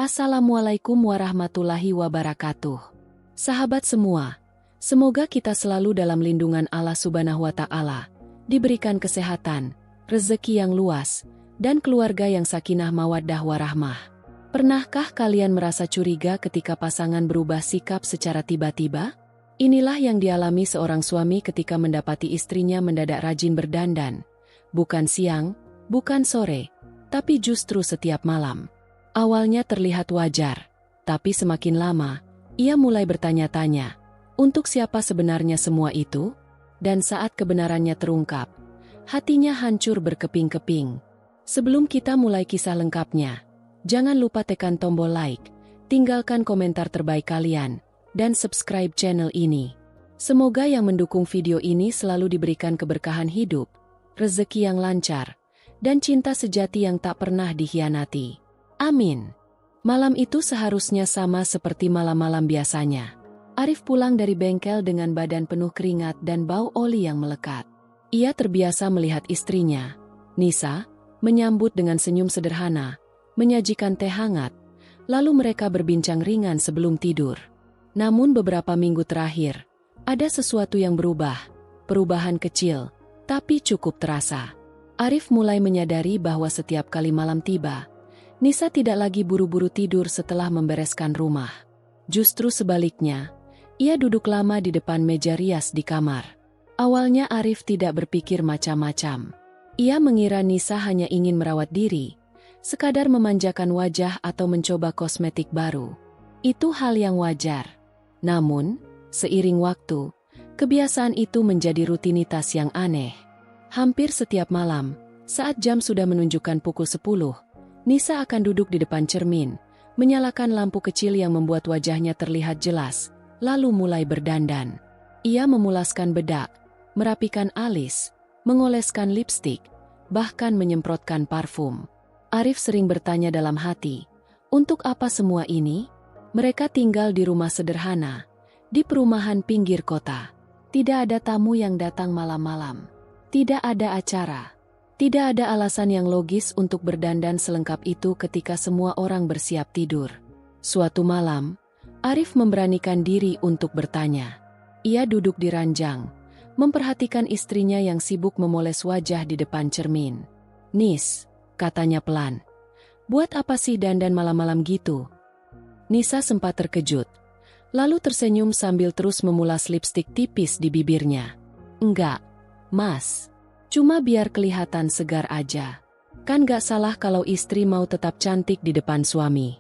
Assalamualaikum warahmatullahi wabarakatuh. Sahabat semua, semoga kita selalu dalam lindungan Allah Subhanahu wa Ta'ala, diberikan kesehatan, rezeki yang luas, dan keluarga yang sakinah mawaddah warahmah. Pernahkah kalian merasa curiga ketika pasangan berubah sikap secara tiba-tiba? Inilah yang dialami seorang suami ketika mendapati istrinya mendadak rajin berdandan. Bukan siang, bukan sore, tapi justru setiap malam. Awalnya terlihat wajar, tapi semakin lama, ia mulai bertanya-tanya, untuk siapa sebenarnya semua itu? Dan saat kebenarannya terungkap, hatinya hancur berkeping-keping. Sebelum kita mulai kisah lengkapnya, jangan lupa tekan tombol like, tinggalkan komentar terbaik kalian, dan subscribe channel ini. Semoga yang mendukung video ini selalu diberikan keberkahan hidup, rezeki yang lancar, dan cinta sejati yang tak pernah dikhianati. Amin. Malam itu seharusnya sama seperti malam-malam biasanya. Arif pulang dari bengkel dengan badan penuh keringat dan bau oli yang melekat. Ia terbiasa melihat istrinya, Nisa, menyambut dengan senyum sederhana, menyajikan teh hangat, lalu mereka berbincang ringan sebelum tidur. Namun beberapa minggu terakhir, ada sesuatu yang berubah, perubahan kecil, tapi cukup terasa. Arif mulai menyadari bahwa setiap kali malam tiba, Nisa tidak lagi buru-buru tidur setelah membereskan rumah. Justru sebaliknya, ia duduk lama di depan meja rias di kamar. Awalnya Arif tidak berpikir macam-macam. Ia mengira Nisa hanya ingin merawat diri, sekadar memanjakan wajah atau mencoba kosmetik baru. Itu hal yang wajar. Namun, seiring waktu, kebiasaan itu menjadi rutinitas yang aneh. Hampir setiap malam, saat jam sudah menunjukkan pukul 10, Nisa akan duduk di depan cermin, menyalakan lampu kecil yang membuat wajahnya terlihat jelas, lalu mulai berdandan. Ia memulaskan bedak, merapikan alis, mengoleskan lipstik, bahkan menyemprotkan parfum. Arif sering bertanya dalam hati, untuk apa semua ini? Mereka tinggal di rumah sederhana, di perumahan pinggir kota. Tidak ada tamu yang datang malam-malam. Tidak ada acara. Tidak ada alasan yang logis untuk berdandan selengkap itu ketika semua orang bersiap tidur. Suatu malam, Arif memberanikan diri untuk bertanya. Ia duduk di ranjang, memperhatikan istrinya yang sibuk memoles wajah di depan cermin. "Nis," katanya pelan, "buat apa sih dandan malam-malam gitu?" Nisa sempat terkejut, lalu tersenyum sambil terus memulas lipstik tipis di bibirnya. "Enggak, Mas. Cuma biar kelihatan segar aja. Kan gak salah kalau istri mau tetap cantik di depan suami."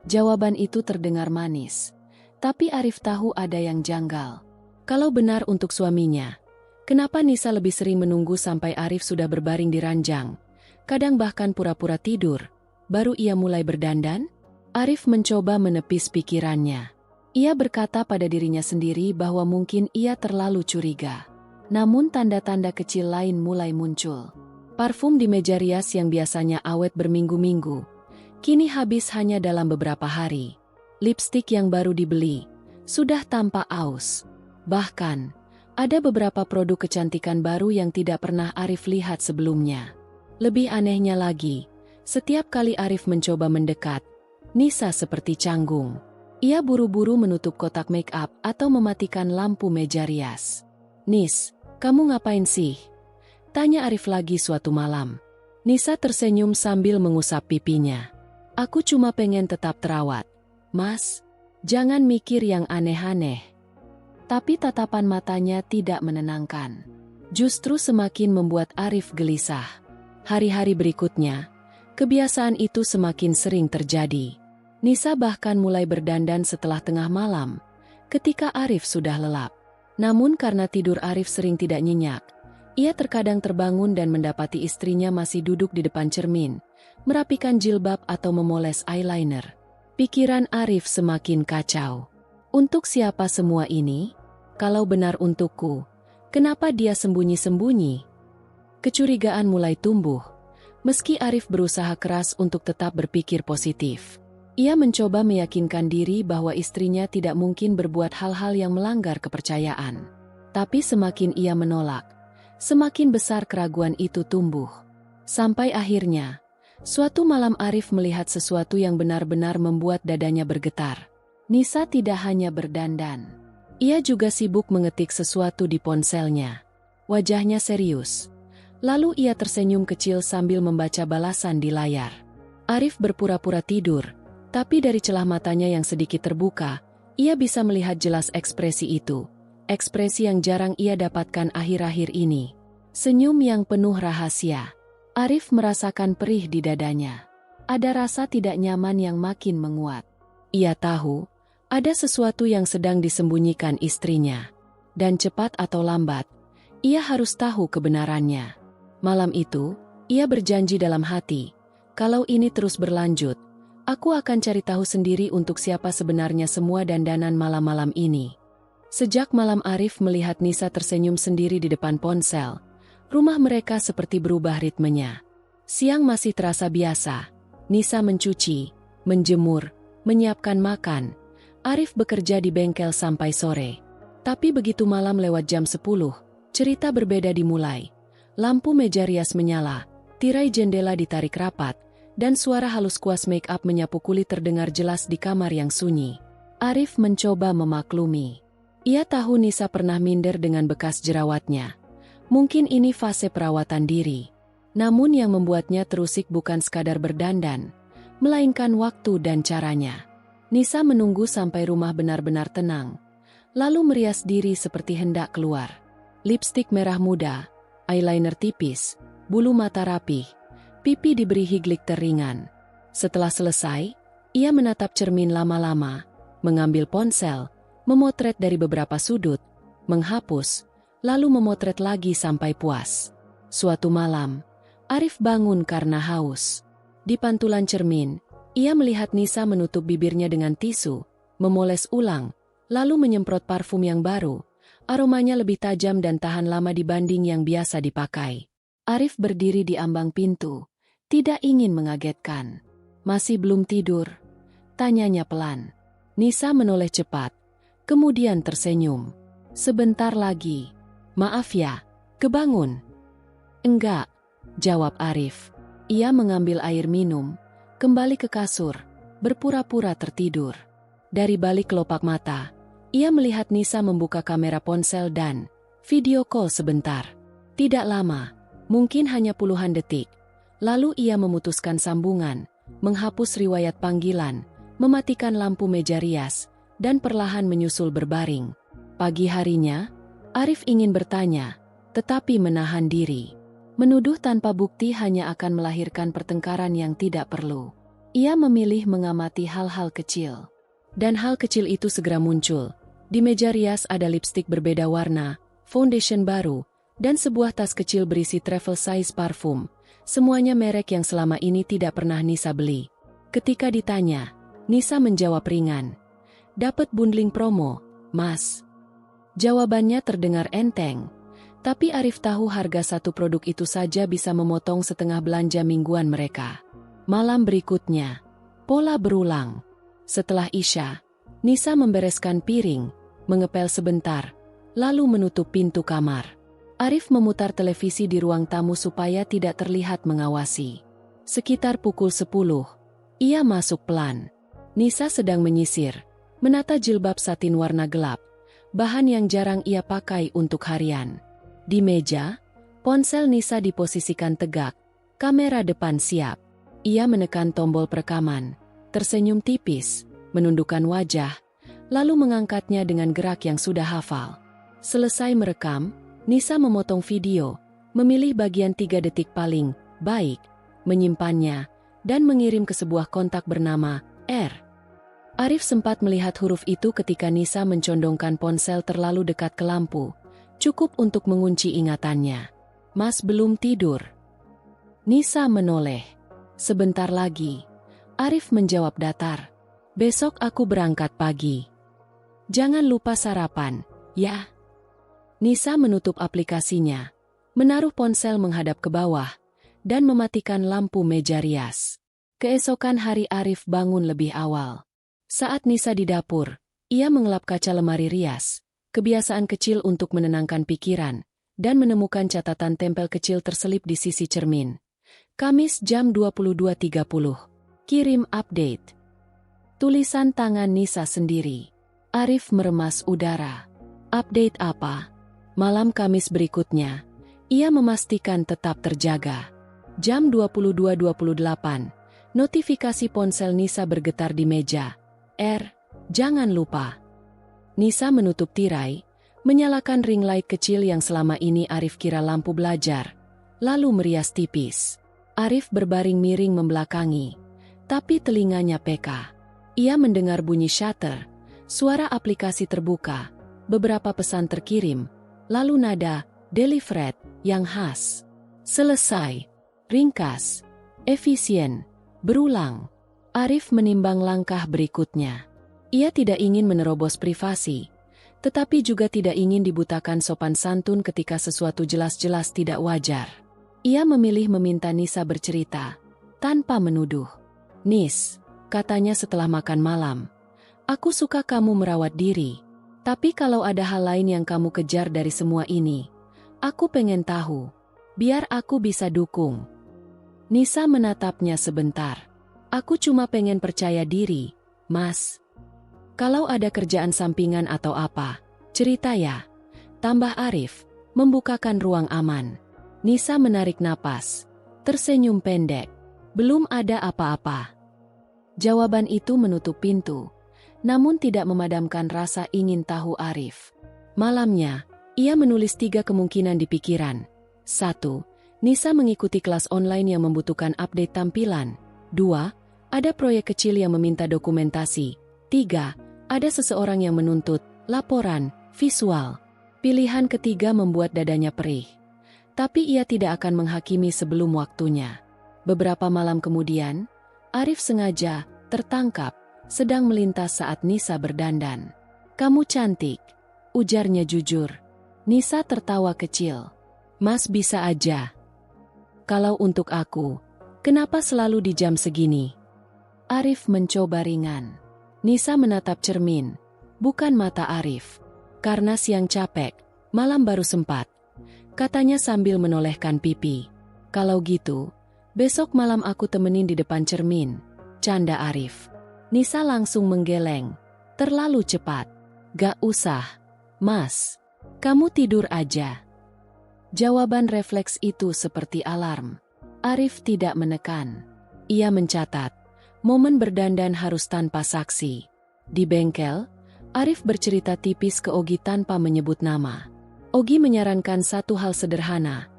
Jawaban itu terdengar manis, tapi Arif tahu ada yang janggal. Kalau benar untuk suaminya, kenapa Nisa lebih sering menunggu sampai Arif sudah berbaring di ranjang, kadang bahkan pura-pura tidur, baru ia mulai berdandan? Arif mencoba menepis pikirannya. Ia berkata pada dirinya sendiri bahwa mungkin ia terlalu curiga. Namun tanda-tanda kecil lain mulai muncul. Parfum di meja rias yang biasanya awet berminggu-minggu, kini habis hanya dalam beberapa hari. Lipstik yang baru dibeli sudah tampak aus. Bahkan, ada beberapa produk kecantikan baru yang tidak pernah Arif lihat sebelumnya. Lebih anehnya lagi, setiap kali Arif mencoba mendekat, Nisa seperti canggung. Ia buru-buru menutup kotak make up atau mematikan lampu meja rias. "Nis, kamu ngapain sih?" tanya Arif lagi suatu malam. Nisa tersenyum sambil mengusap pipinya. "Aku cuma pengen tetap terawat, Mas. Jangan mikir yang aneh-aneh." Tapi tatapan matanya tidak menenangkan. Justru semakin membuat Arif gelisah. Hari-hari berikutnya, kebiasaan itu semakin sering terjadi. Nisa bahkan mulai berdandan setelah tengah malam, ketika Arif sudah lelap. Namun karena tidur Arif sering tidak nyenyak, ia terkadang terbangun dan mendapati istrinya masih duduk di depan cermin, merapikan jilbab atau memoles eyeliner. Pikiran Arif semakin kacau. Untuk siapa semua ini? Kalau benar untukku, kenapa dia sembunyi-sembunyi? Kecurigaan mulai tumbuh, meski Arif berusaha keras untuk tetap berpikir positif. Ia mencoba meyakinkan diri bahwa istrinya tidak mungkin berbuat hal-hal yang melanggar kepercayaan. Tapi semakin ia menolak, semakin besar keraguan itu tumbuh. Sampai akhirnya, Suatu malam Arif melihat sesuatu yang benar-benar membuat dadanya bergetar. Nisa tidak hanya berdandan. Ia juga sibuk mengetik sesuatu di ponselnya. Wajahnya serius. Lalu ia tersenyum kecil sambil membaca balasan di layar. Arif berpura-pura tidur, tapi dari celah matanya yang sedikit terbuka, ia bisa melihat jelas ekspresi itu. Ekspresi yang jarang ia dapatkan akhir-akhir ini. Senyum yang penuh rahasia. Arif merasakan perih di dadanya. Ada rasa tidak nyaman yang makin menguat. Ia tahu, ada sesuatu yang sedang disembunyikan istrinya. Dan cepat atau lambat, ia harus tahu kebenarannya. Malam itu, ia berjanji dalam hati, kalau ini terus berlanjut, aku akan cari tahu sendiri untuk siapa sebenarnya semua dandanan malam-malam ini. Sejak malam Arif melihat Nisa tersenyum sendiri di depan ponsel, rumah mereka seperti berubah ritmenya. Siang masih terasa biasa. Nisa mencuci, menjemur, menyiapkan makan. Arif bekerja di bengkel sampai sore. Tapi begitu malam lewat jam 10, cerita berbeda dimulai. Lampu meja rias menyala, tirai jendela ditarik rapat, dan suara halus kuas make up menyapu kulit terdengar jelas di kamar yang sunyi. Arif mencoba memaklumi. Ia tahu Nisa pernah minder dengan bekas jerawatnya. Mungkin ini fase perawatan diri. Namun yang membuatnya terusik bukan sekadar berdandan, melainkan waktu dan caranya. Nisa menunggu sampai rumah benar-benar tenang, lalu merias diri seperti hendak keluar. Lipstik merah muda, eyeliner tipis, bulu mata rapih, pipi diberi highlighter ringan. Setelah selesai, ia menatap cermin lama-lama, mengambil ponsel, memotret dari beberapa sudut, menghapus, lalu memotret lagi sampai puas. Suatu malam, Arif bangun karena haus. Di pantulan cermin, ia melihat Nisa menutup bibirnya dengan tisu, memoles ulang, lalu menyemprot parfum yang baru. Aromanya lebih tajam dan tahan lama dibanding yang biasa dipakai. Arif berdiri di ambang pintu, tidak ingin mengagetkan. Masih belum tidur? Tanyanya pelan. Nisa menoleh cepat, kemudian tersenyum. Sebentar lagi. Maaf ya, kebangun? Enggak, jawab Arif. Ia mengambil air minum, kembali ke kasur, berpura-pura tertidur. Dari balik kelopak mata, ia melihat Nisa membuka kamera ponsel dan video call sebentar. Tidak lama, mungkin hanya puluhan detik. Lalu ia memutuskan sambungan, menghapus riwayat panggilan, mematikan lampu meja rias, dan perlahan menyusul berbaring. Pagi harinya, Arif ingin bertanya, tetapi menahan diri. Menuduh tanpa bukti hanya akan melahirkan pertengkaran yang tidak perlu. Ia memilih mengamati hal-hal kecil. Dan hal kecil itu segera muncul. Di meja rias ada lipstik berbeda warna, foundation baru, dan sebuah tas kecil berisi travel size parfum. Semuanya merek yang selama ini tidak pernah Nisa beli. Ketika ditanya, Nisa menjawab ringan. Dapat bundling promo, Mas. Jawabannya terdengar enteng. Tapi Arif tahu harga satu produk itu saja bisa memotong setengah belanja mingguan mereka. Malam berikutnya, pola berulang. Setelah Isya, Nisa membereskan piring, mengepel sebentar, lalu menutup pintu kamar. Arif memutar televisi di ruang tamu supaya tidak terlihat mengawasi. Sekitar pukul 10, ia masuk pelan. Nisa sedang menyisir, menata jilbab satin warna gelap, bahan yang jarang ia pakai untuk harian. Di meja, ponsel Nisa diposisikan tegak, kamera depan siap. Ia menekan tombol perekaman, tersenyum tipis, menundukkan wajah, lalu mengangkatnya dengan gerak yang sudah hafal. Selesai merekam, Nisa memotong video, memilih bagian 3 detik paling baik, menyimpannya, dan mengirim ke sebuah kontak bernama R. Arif sempat melihat huruf itu ketika Nisa mencondongkan ponsel terlalu dekat ke lampu, cukup untuk mengunci ingatannya. Mas belum tidur? Nisa menoleh. Sebentar lagi. Arif menjawab datar. Besok aku berangkat pagi. Jangan lupa sarapan, ya? Nisa menutup aplikasinya, menaruh ponsel menghadap ke bawah, dan mematikan lampu meja rias. Keesokan hari Arif bangun lebih awal. Saat Nisa di dapur, ia mengelap kaca lemari rias, kebiasaan kecil untuk menenangkan pikiran, dan menemukan catatan tempel kecil terselip di sisi cermin. Kamis jam 22.30. Kirim update. Tulisan tangan Nisa sendiri. Arif meremas udara. Update apa? Malam Kamis berikutnya, ia memastikan tetap terjaga. Jam 22.28, notifikasi ponsel Nisa bergetar di meja. Jangan lupa. Nisa menutup tirai, menyalakan ring light kecil yang selama ini Arif kira lampu belajar, lalu merias tipis. Arif berbaring miring membelakangi, tapi telinganya peka. Ia mendengar bunyi shutter, suara aplikasi terbuka, beberapa pesan terkirim, lalu nada delivered yang khas. Selesai, ringkas, efisien, berulang. Arif menimbang langkah berikutnya. Ia tidak ingin menerobos privasi, tetapi juga tidak ingin dibutakan sopan santun ketika sesuatu jelas-jelas tidak wajar. Ia memilih meminta Nisa bercerita, tanpa menuduh. Nis, katanya setelah makan malam, aku suka kamu merawat diri. Tapi kalau ada hal lain yang kamu kejar dari semua ini, aku pengen tahu, biar aku bisa dukung. Nisa menatapnya sebentar. Aku cuma pengen percaya diri, Mas. Kalau ada kerjaan sampingan atau apa, cerita ya. Tambah Arif, membukakan ruang aman. Nisa menarik napas, tersenyum pendek. Belum ada apa-apa. Jawaban itu menutup pintu, namun tidak memadamkan rasa ingin tahu Arif. Malamnya, ia menulis 3 kemungkinan di pikiran. 1. Nisa mengikuti kelas online yang membutuhkan update tampilan. 2. Ada proyek kecil yang meminta dokumentasi. 3. Ada seseorang yang menuntut laporan visual. Pilihan ketiga membuat dadanya perih. Tapi ia tidak akan menghakimi sebelum waktunya. Beberapa malam kemudian, Arif sengaja tertangkap sedang melintas saat Nisa berdandan. Kamu cantik, ujarnya jujur. Nisa tertawa kecil. Mas bisa aja. Kalau untuk aku, kenapa selalu di jam segini? Arif mencoba ringan. Nisa menatap cermin, bukan mata Arif. Karena siang capek, malam baru sempat. Katanya sambil menolehkan pipi. Kalau gitu, besok malam aku temenin di depan cermin, canda Arif. Nisa langsung menggeleng. Terlalu cepat. Gak usah, Mas. Kamu tidur aja. Jawaban refleks itu seperti alarm. Arif tidak menekan. Ia mencatat, momen berdandan harus tanpa saksi. Di bengkel, Arif bercerita tipis ke Ogi tanpa menyebut nama. Ogi menyarankan satu hal sederhana.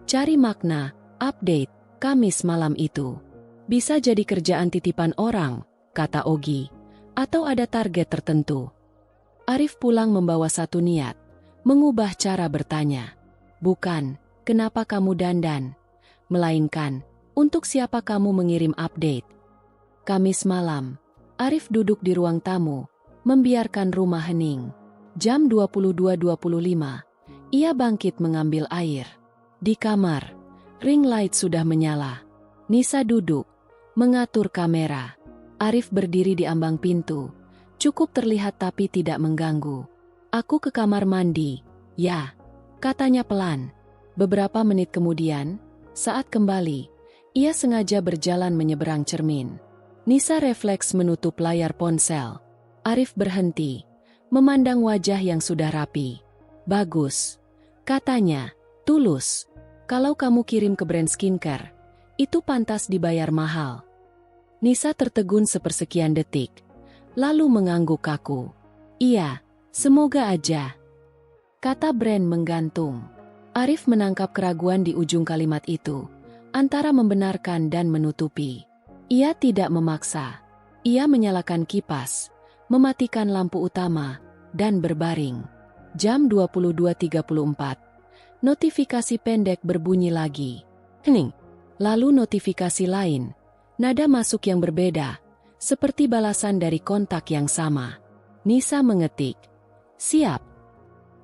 Cari makna, update, Kamis malam itu. Bisa jadi kerjaan titipan orang, kata Ogi. Atau ada target tertentu. Arif pulang membawa satu niat. Mengubah cara bertanya. Bukan, kenapa kamu dandan? Melainkan, untuk siapa kamu mengirim update? Kamis malam, Arif duduk di ruang tamu, membiarkan rumah hening. Jam 22.25, ia bangkit mengambil air. Di kamar, ring light sudah menyala. Nisa duduk, mengatur kamera. Arif berdiri di ambang pintu, cukup terlihat tapi tidak mengganggu. Aku ke kamar mandi, ya, katanya pelan. Beberapa menit kemudian, saat kembali, ia sengaja berjalan menyeberang cermin. Nisa refleks menutup layar ponsel. Arif berhenti, memandang wajah yang sudah rapi. Bagus, katanya, tulus. Kalau kamu kirim ke brand skincare, itu pantas dibayar mahal. Nisa tertegun sepersekian detik, lalu mengangguk kaku. Iya, semoga aja. Kata brand menggantung. Arif menangkap keraguan di ujung kalimat itu, antara membenarkan dan menutupi. Ia tidak memaksa. Ia menyalakan kipas, mematikan lampu utama, dan berbaring. Jam 22.34. Notifikasi pendek berbunyi lagi. Hening. Lalu notifikasi lain. Nada masuk yang berbeda, seperti balasan dari kontak yang sama. Nisa mengetik. Siap.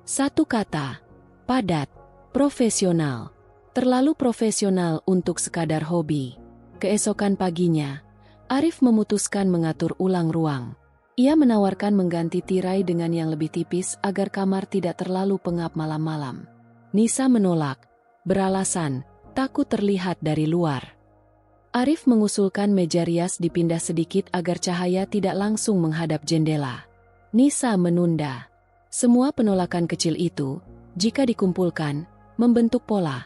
Satu kata. Padat. Profesional. Terlalu profesional untuk sekadar hobi. Keesokan paginya, Arif memutuskan mengatur ulang ruang. Ia menawarkan mengganti tirai dengan yang lebih tipis agar kamar tidak terlalu pengap malam-malam. Nisa menolak, beralasan, takut terlihat dari luar. Arif mengusulkan meja rias dipindah sedikit agar cahaya tidak langsung menghadap jendela. Nisa menunda. Semua penolakan kecil itu, jika dikumpulkan, membentuk pola.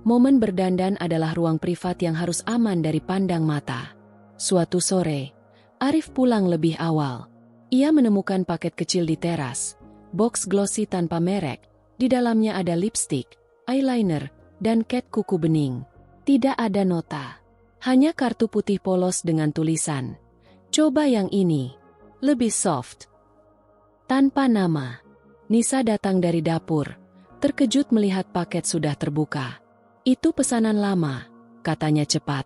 Momen berdandan adalah ruang privat yang harus aman dari pandang mata. Suatu sore, Arif pulang lebih awal. Ia menemukan paket kecil di teras, box glossy tanpa merek. Di dalamnya ada lipstik, eyeliner, dan cat kuku bening. Tidak ada nota. Hanya kartu putih polos dengan tulisan, "Coba yang ini. Lebih soft." Tanpa nama. Nisa datang dari dapur, terkejut melihat paket sudah terbuka. "Itu pesanan lama," katanya cepat.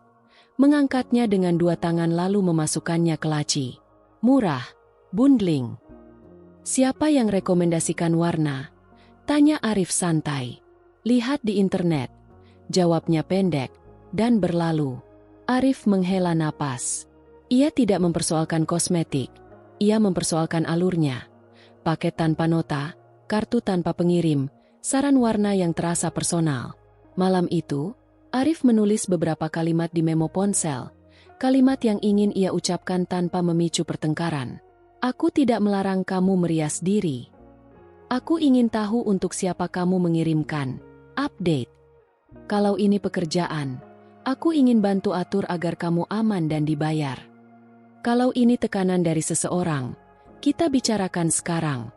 Mengangkatnya dengan 2 tangan lalu memasukkannya ke laci. "Murah, bundling." "Siapa yang rekomendasikan warna?" tanya Arif santai. "Lihat di internet," jawabnya pendek, dan berlalu. Arif menghela napas. Ia tidak mempersoalkan kosmetik, ia mempersoalkan alurnya. Paket tanpa nota, kartu tanpa pengirim, saran warna yang terasa personal. Malam itu, Arif menulis beberapa kalimat di memo ponsel, kalimat yang ingin ia ucapkan tanpa memicu pertengkaran. "Aku tidak melarang kamu merias diri. Aku ingin tahu untuk siapa kamu mengirimkan update. Kalau ini pekerjaan, aku ingin bantu atur agar kamu aman dan dibayar. Kalau ini tekanan dari seseorang, kita bicarakan sekarang."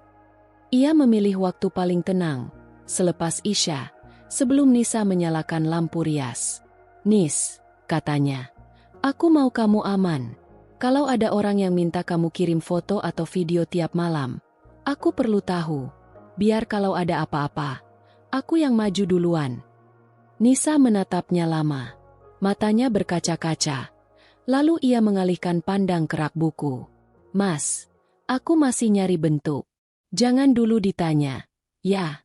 Ia memilih waktu paling tenang, selepas Isya, sebelum Nisa menyalakan lampu rias. "Nis," katanya, "aku mau kamu aman. Kalau ada orang yang minta kamu kirim foto atau video tiap malam, aku perlu tahu. Biar kalau ada apa-apa, aku yang maju duluan." Nisa menatapnya lama. Matanya berkaca-kaca. Lalu ia mengalihkan pandang ke rak buku. "Mas, aku masih nyari bentuk. Jangan dulu ditanya." "Ya."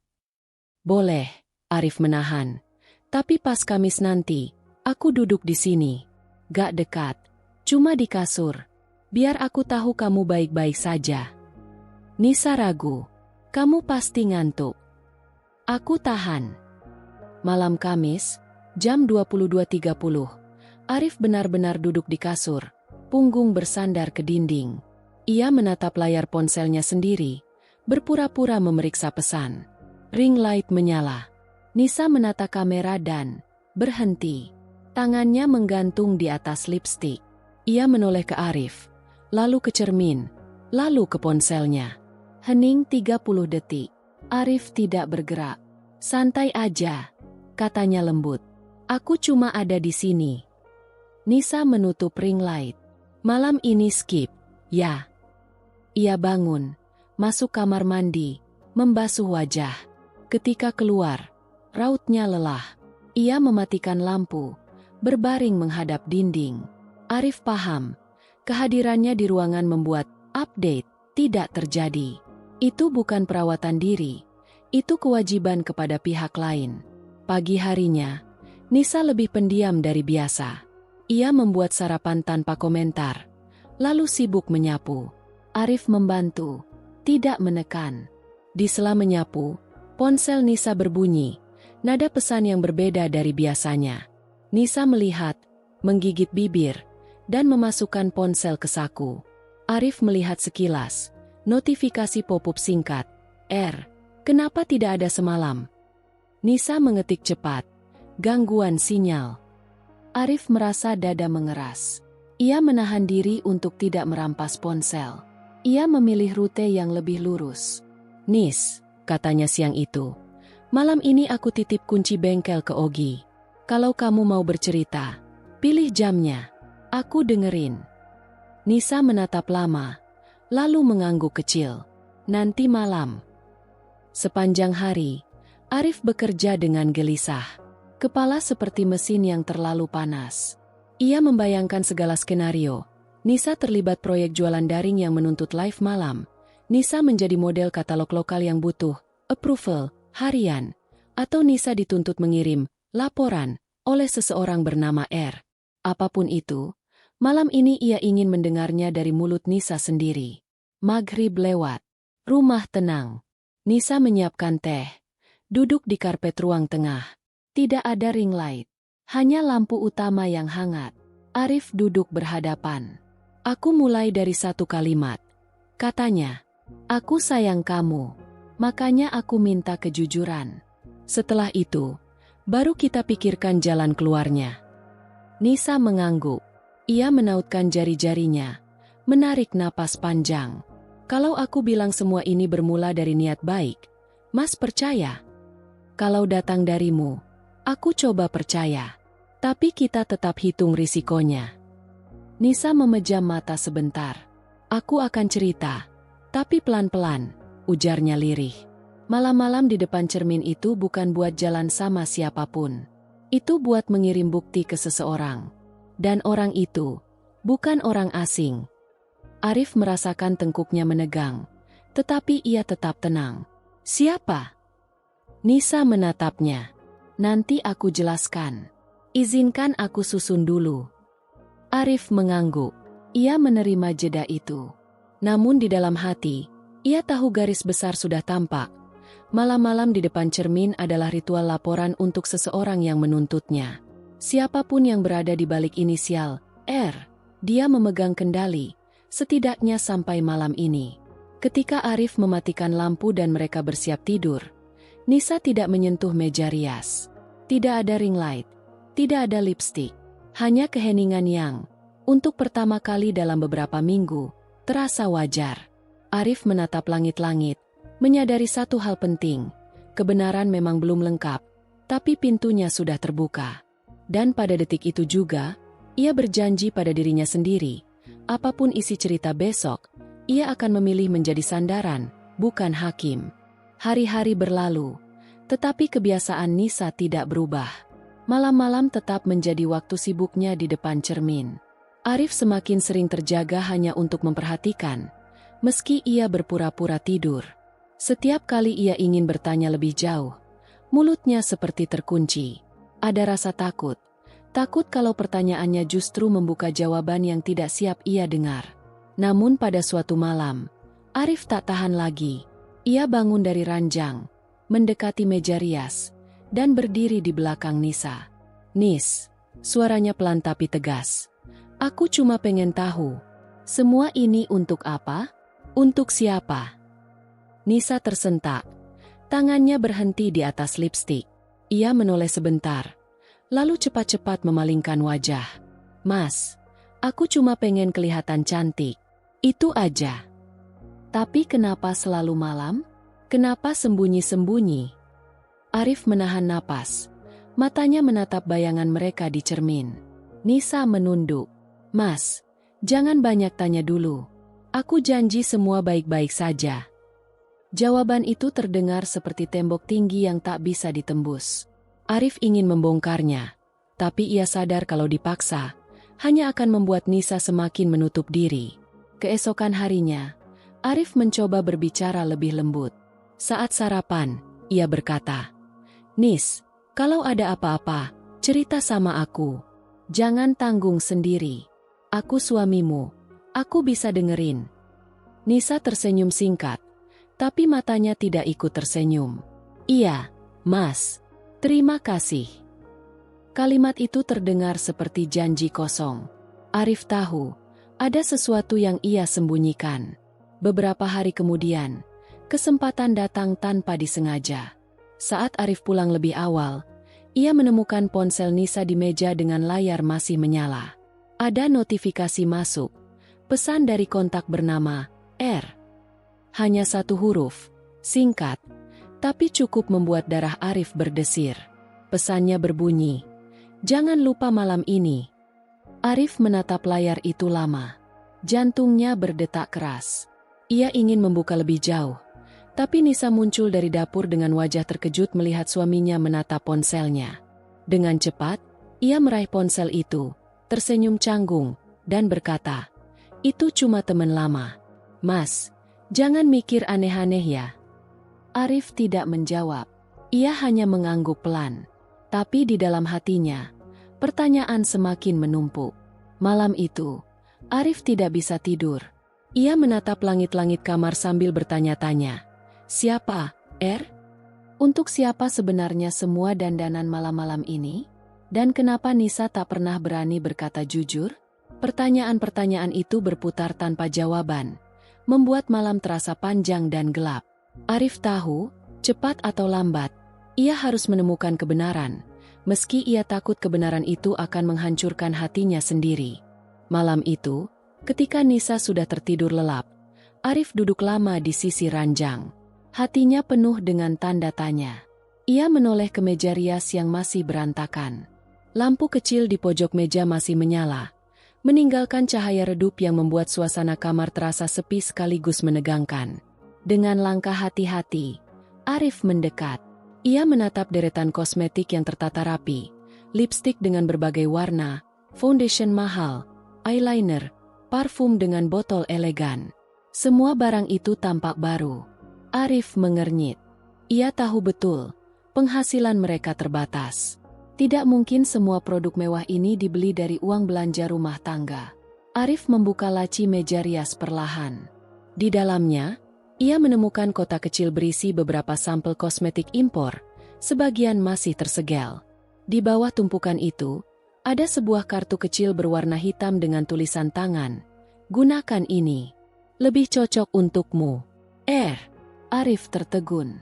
"Boleh," Arif menahan. "Tapi pas Kamis nanti, aku duduk di sini. Gak dekat, cuma di kasur. Biar aku tahu kamu baik-baik saja." Nisa ragu. "Kamu pasti ngantuk." "Aku tahan." Malam Kamis, jam 22.30, Arif benar-benar duduk di kasur, punggung bersandar ke dinding. Ia menatap layar ponselnya sendiri, berpura-pura memeriksa pesan. Ring light menyala. Nisa menata kamera dan berhenti. Tangannya menggantung di atas lipstik. Ia menoleh ke Arif, lalu ke cermin, lalu ke ponselnya. Hening 30 detik. Arif tidak bergerak. "Santai aja," katanya lembut. "Aku cuma ada di sini." Nisa menutup ring light. "Malam ini skip, ya." Ia bangun, masuk kamar mandi, membasuh wajah. Ketika keluar, rautnya lelah. Ia mematikan lampu, berbaring menghadap dinding. Arif paham, kehadirannya di ruangan membuat update tidak terjadi. Itu bukan perawatan diri, itu kewajiban kepada pihak lain. Pagi harinya, Nisa lebih pendiam dari biasa. Ia membuat sarapan tanpa komentar, lalu sibuk menyapu. Arif membantu, tidak menekan. Di sela menyapu, ponsel Nisa berbunyi, nada pesan yang berbeda dari biasanya. Nisa melihat, menggigit bibir, dan memasukkan ponsel ke saku. Arif melihat sekilas, notifikasi pop-up singkat. Kenapa tidak ada semalam?" Nisa mengetik cepat. "Gangguan sinyal." Arif merasa dada mengeras. Ia menahan diri untuk tidak merampas ponsel. Ia memilih rute yang lebih lurus. "Nis," katanya siang itu, "malam ini aku titip kunci bengkel ke Ogi. Kalau kamu mau bercerita, pilih jamnya. Aku dengerin." Nisa menatap lama, lalu mengangguk kecil. "Nanti malam." Sepanjang hari, Arif bekerja dengan gelisah. Kepala seperti mesin yang terlalu panas. Ia membayangkan segala skenario. Nisa terlibat proyek jualan daring yang menuntut live malam. Nisa menjadi model katalog lokal yang butuh approval harian. Atau Nisa dituntut mengirim laporan oleh seseorang bernama R. Apapun itu, malam ini ia ingin mendengarnya dari mulut Nisa sendiri. Maghrib lewat. Rumah tenang. Nisa menyiapkan teh. Duduk di karpet ruang tengah. Tidak ada ring light. Hanya lampu utama yang hangat. Arif duduk berhadapan. Aku mulai dari satu kalimat. Katanya, aku sayang kamu. Makanya aku minta kejujuran. Setelah itu, baru kita pikirkan jalan keluarnya. Nisa mengangguk. Ia menautkan jari-jarinya, menarik napas panjang. Kalau aku bilang semua ini bermula dari niat baik, Mas percaya? Kalau datang darimu, aku coba percaya. Tapi kita tetap hitung risikonya. Nisa memejam mata sebentar. Aku akan cerita, tapi pelan-pelan, ujarnya lirih. Malam-malam di depan cermin itu bukan buat jalan sama siapapun. Itu buat mengirim bukti ke seseorang. Dan orang itu, bukan orang asing. Arif merasakan tengkuknya menegang, tetapi ia tetap tenang. Siapa? Nisa menatapnya. Nanti aku jelaskan. Izinkan aku susun dulu. Arif mengangguk. Ia menerima jeda itu. Namun di dalam hati, ia tahu garis besar sudah tampak. Malam-malam di depan cermin adalah ritual laporan untuk seseorang yang menuntutnya. Siapapun yang berada di balik inisial R, dia memegang kendali, setidaknya sampai malam ini. Ketika Arif mematikan lampu dan mereka bersiap tidur, Nisa tidak menyentuh meja rias. Tidak ada ring light, tidak ada lipstik, hanya keheningan yang, untuk pertama kali dalam beberapa minggu, terasa wajar. Arif menatap langit-langit, menyadari satu hal penting. Kebenaran memang belum lengkap, tapi pintunya sudah terbuka. Dan pada detik itu juga, ia berjanji pada dirinya sendiri, apapun isi cerita besok, ia akan memilih menjadi sandaran, bukan hakim. Hari-hari berlalu, tetapi kebiasaan Nisa tidak berubah. Malam-malam tetap menjadi waktu sibuknya di depan cermin. Arif semakin sering terjaga hanya untuk memperhatikan, meski ia berpura-pura tidur. Setiap kali ia ingin bertanya lebih jauh, mulutnya seperti terkunci. Ada rasa takut. Takut kalau pertanyaannya justru membuka jawaban yang tidak siap ia dengar. Namun pada suatu malam, Arif tak tahan lagi. Ia bangun dari ranjang, mendekati meja rias, dan berdiri di belakang Nisa. Nis, suaranya pelan tapi tegas. Aku cuma pengen tahu, semua ini untuk apa? Untuk siapa? Nisa tersentak. Tangannya berhenti di atas lipstik. Ia menoleh sebentar, lalu cepat-cepat memalingkan wajah. Mas, aku cuma pengen kelihatan cantik. Itu aja. Tapi kenapa selalu malam? Kenapa sembunyi-sembunyi? Arif menahan napas. Matanya menatap bayangan mereka di cermin. Nisa menunduk. Mas, jangan banyak tanya dulu. Aku janji semua baik-baik saja. Jawaban itu terdengar seperti tembok tinggi yang tak bisa ditembus. Arif ingin membongkarnya, tapi ia sadar kalau dipaksa, hanya akan membuat Nisa semakin menutup diri. Keesokan harinya, Arif mencoba berbicara lebih lembut. Saat sarapan, ia berkata, Nis, kalau ada apa-apa, cerita sama aku. Jangan tanggung sendiri. Aku suamimu, aku bisa dengerin. Nisa tersenyum singkat, tapi matanya tidak ikut tersenyum. Iya, Mas. Terima kasih. Kalimat itu terdengar seperti janji kosong. Arif tahu, ada sesuatu yang ia sembunyikan. Beberapa hari kemudian, kesempatan datang tanpa disengaja. Saat Arif pulang lebih awal, ia menemukan ponsel Nisa di meja dengan layar masih menyala. Ada notifikasi masuk, pesan dari kontak bernama R. Hanya satu huruf, singkat, tapi cukup membuat darah Arif berdesir. Pesannya berbunyi, jangan lupa malam ini. Arif menatap layar itu lama. Jantungnya berdetak keras. Ia ingin membuka lebih jauh, tapi Nisa muncul dari dapur dengan wajah terkejut melihat suaminya menatap ponselnya. Dengan cepat, ia meraih ponsel itu, tersenyum canggung, dan berkata, itu cuma teman lama. Mas, jangan mikir aneh-aneh ya. Arif tidak menjawab. Ia hanya mengangguk pelan. Tapi di dalam hatinya, pertanyaan semakin menumpuk. Malam itu, Arif tidak bisa tidur. Ia menatap langit-langit kamar sambil bertanya-tanya. Siapa, R? Untuk siapa sebenarnya semua dandanan malam-malam ini? Dan kenapa Nisa tak pernah berani berkata jujur? Pertanyaan-pertanyaan itu berputar tanpa jawaban, membuat malam terasa panjang dan gelap. Arif tahu, cepat atau lambat, ia harus menemukan kebenaran, meski ia takut kebenaran itu akan menghancurkan hatinya sendiri. Malam itu, ketika Nisa sudah tertidur lelap, Arif duduk lama di sisi ranjang. Hatinya penuh dengan tanda tanya. Ia menoleh ke meja rias yang masih berantakan. Lampu kecil di pojok meja masih menyala, meninggalkan cahaya redup yang membuat suasana kamar terasa sepi sekaligus menegangkan. Dengan langkah hati-hati, Arif mendekat. Ia menatap deretan kosmetik yang tertata rapi, lipstik dengan berbagai warna, foundation mahal, eyeliner, parfum dengan botol elegan. Semua barang itu tampak baru. Arif mengernyit. Ia tahu betul, penghasilan mereka terbatas. Tidak mungkin semua produk mewah ini dibeli dari uang belanja rumah tangga. Arif membuka laci meja rias perlahan. Di dalamnya, ia menemukan kotak kecil berisi beberapa sampel kosmetik impor, sebagian masih tersegel. Di bawah tumpukan itu, ada sebuah kartu kecil berwarna hitam dengan tulisan tangan. Gunakan ini. Lebih cocok untukmu. R. Arif tertegun.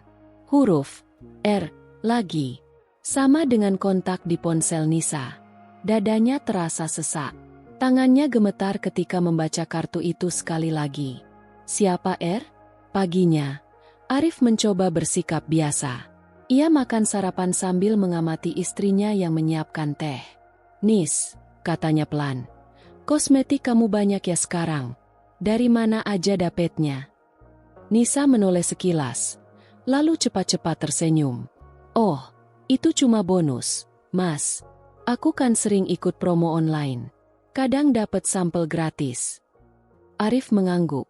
Huruf R lagi. Sama dengan kontak di ponsel Nisa. Dadanya terasa sesak. Tangannya gemetar ketika membaca kartu itu sekali lagi. Siapa R? Paginya, Arif mencoba bersikap biasa. Ia makan sarapan sambil mengamati istrinya yang menyiapkan teh. Nis, katanya pelan. Kosmetik kamu banyak ya sekarang. Dari mana aja dapetnya? Nisa menoleh sekilas, lalu cepat-cepat tersenyum. Oh, itu cuma bonus, Mas. Aku kan sering ikut promo online. Kadang dapat sampel gratis. Arif mengangguk.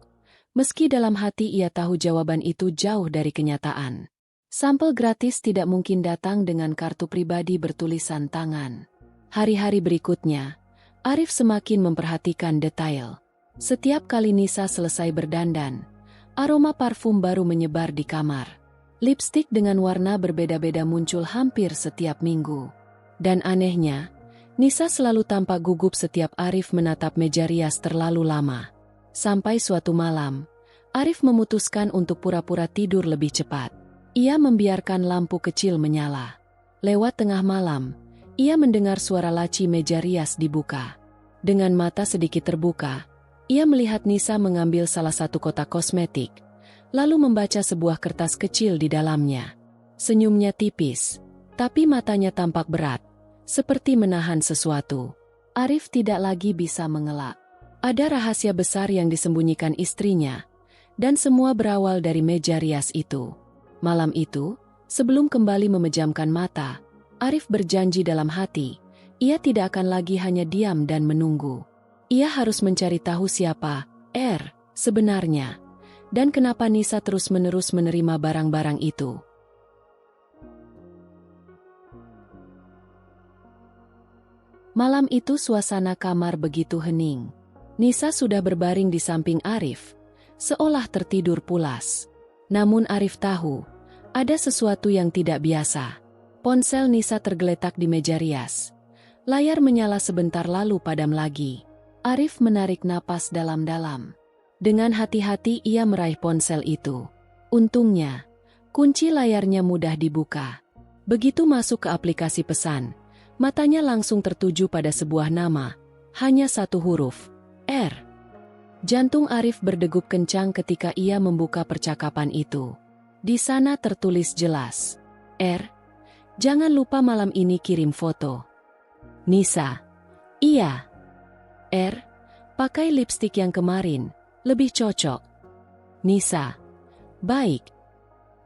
Meski dalam hati ia tahu jawaban itu jauh dari kenyataan. Sampel gratis tidak mungkin datang dengan kartu pribadi bertulisan tangan. Hari-hari berikutnya, Arif semakin memperhatikan detail. Setiap kali Nisa selesai berdandan, aroma parfum baru menyebar di kamar. Lipstik dengan warna berbeda-beda muncul hampir setiap minggu. Dan anehnya, Nisa selalu tampak gugup setiap Arif menatap meja rias terlalu lama. Sampai suatu malam, Arif memutuskan untuk pura-pura tidur lebih cepat. Ia membiarkan lampu kecil menyala. Lewat tengah malam, ia mendengar suara laci meja rias dibuka. Dengan mata sedikit terbuka, ia melihat Nisa mengambil salah satu kotak kosmetik, lalu membaca sebuah kertas kecil di dalamnya. Senyumnya tipis, tapi matanya tampak berat, seperti menahan sesuatu. Arif tidak lagi bisa mengelak. Ada rahasia besar yang disembunyikan istrinya, dan semua berawal dari meja rias itu. Malam itu, sebelum kembali memejamkan mata, Arif berjanji dalam hati, ia tidak akan lagi hanya diam dan menunggu. Ia harus mencari tahu siapa R sebenarnya. Dan kenapa Nisa terus-menerus menerima barang-barang itu? Malam itu suasana kamar begitu hening. Nisa sudah berbaring di samping Arif, seolah tertidur pulas. Namun Arif tahu, ada sesuatu yang tidak biasa. Ponsel Nisa tergeletak di meja rias. Layar menyala sebentar lalu padam lagi. Arif menarik napas dalam-dalam. Dengan hati-hati ia meraih ponsel itu. Untungnya, kunci layarnya mudah dibuka. Begitu masuk ke aplikasi pesan, matanya langsung tertuju pada sebuah nama, hanya satu huruf, R. Jantung Arif berdegup kencang ketika ia membuka percakapan itu. Di sana tertulis jelas, R. Jangan lupa malam ini kirim foto. Nisa. Iya. R. Pakai lipstik yang kemarin. Lebih cocok. Nisa. Baik.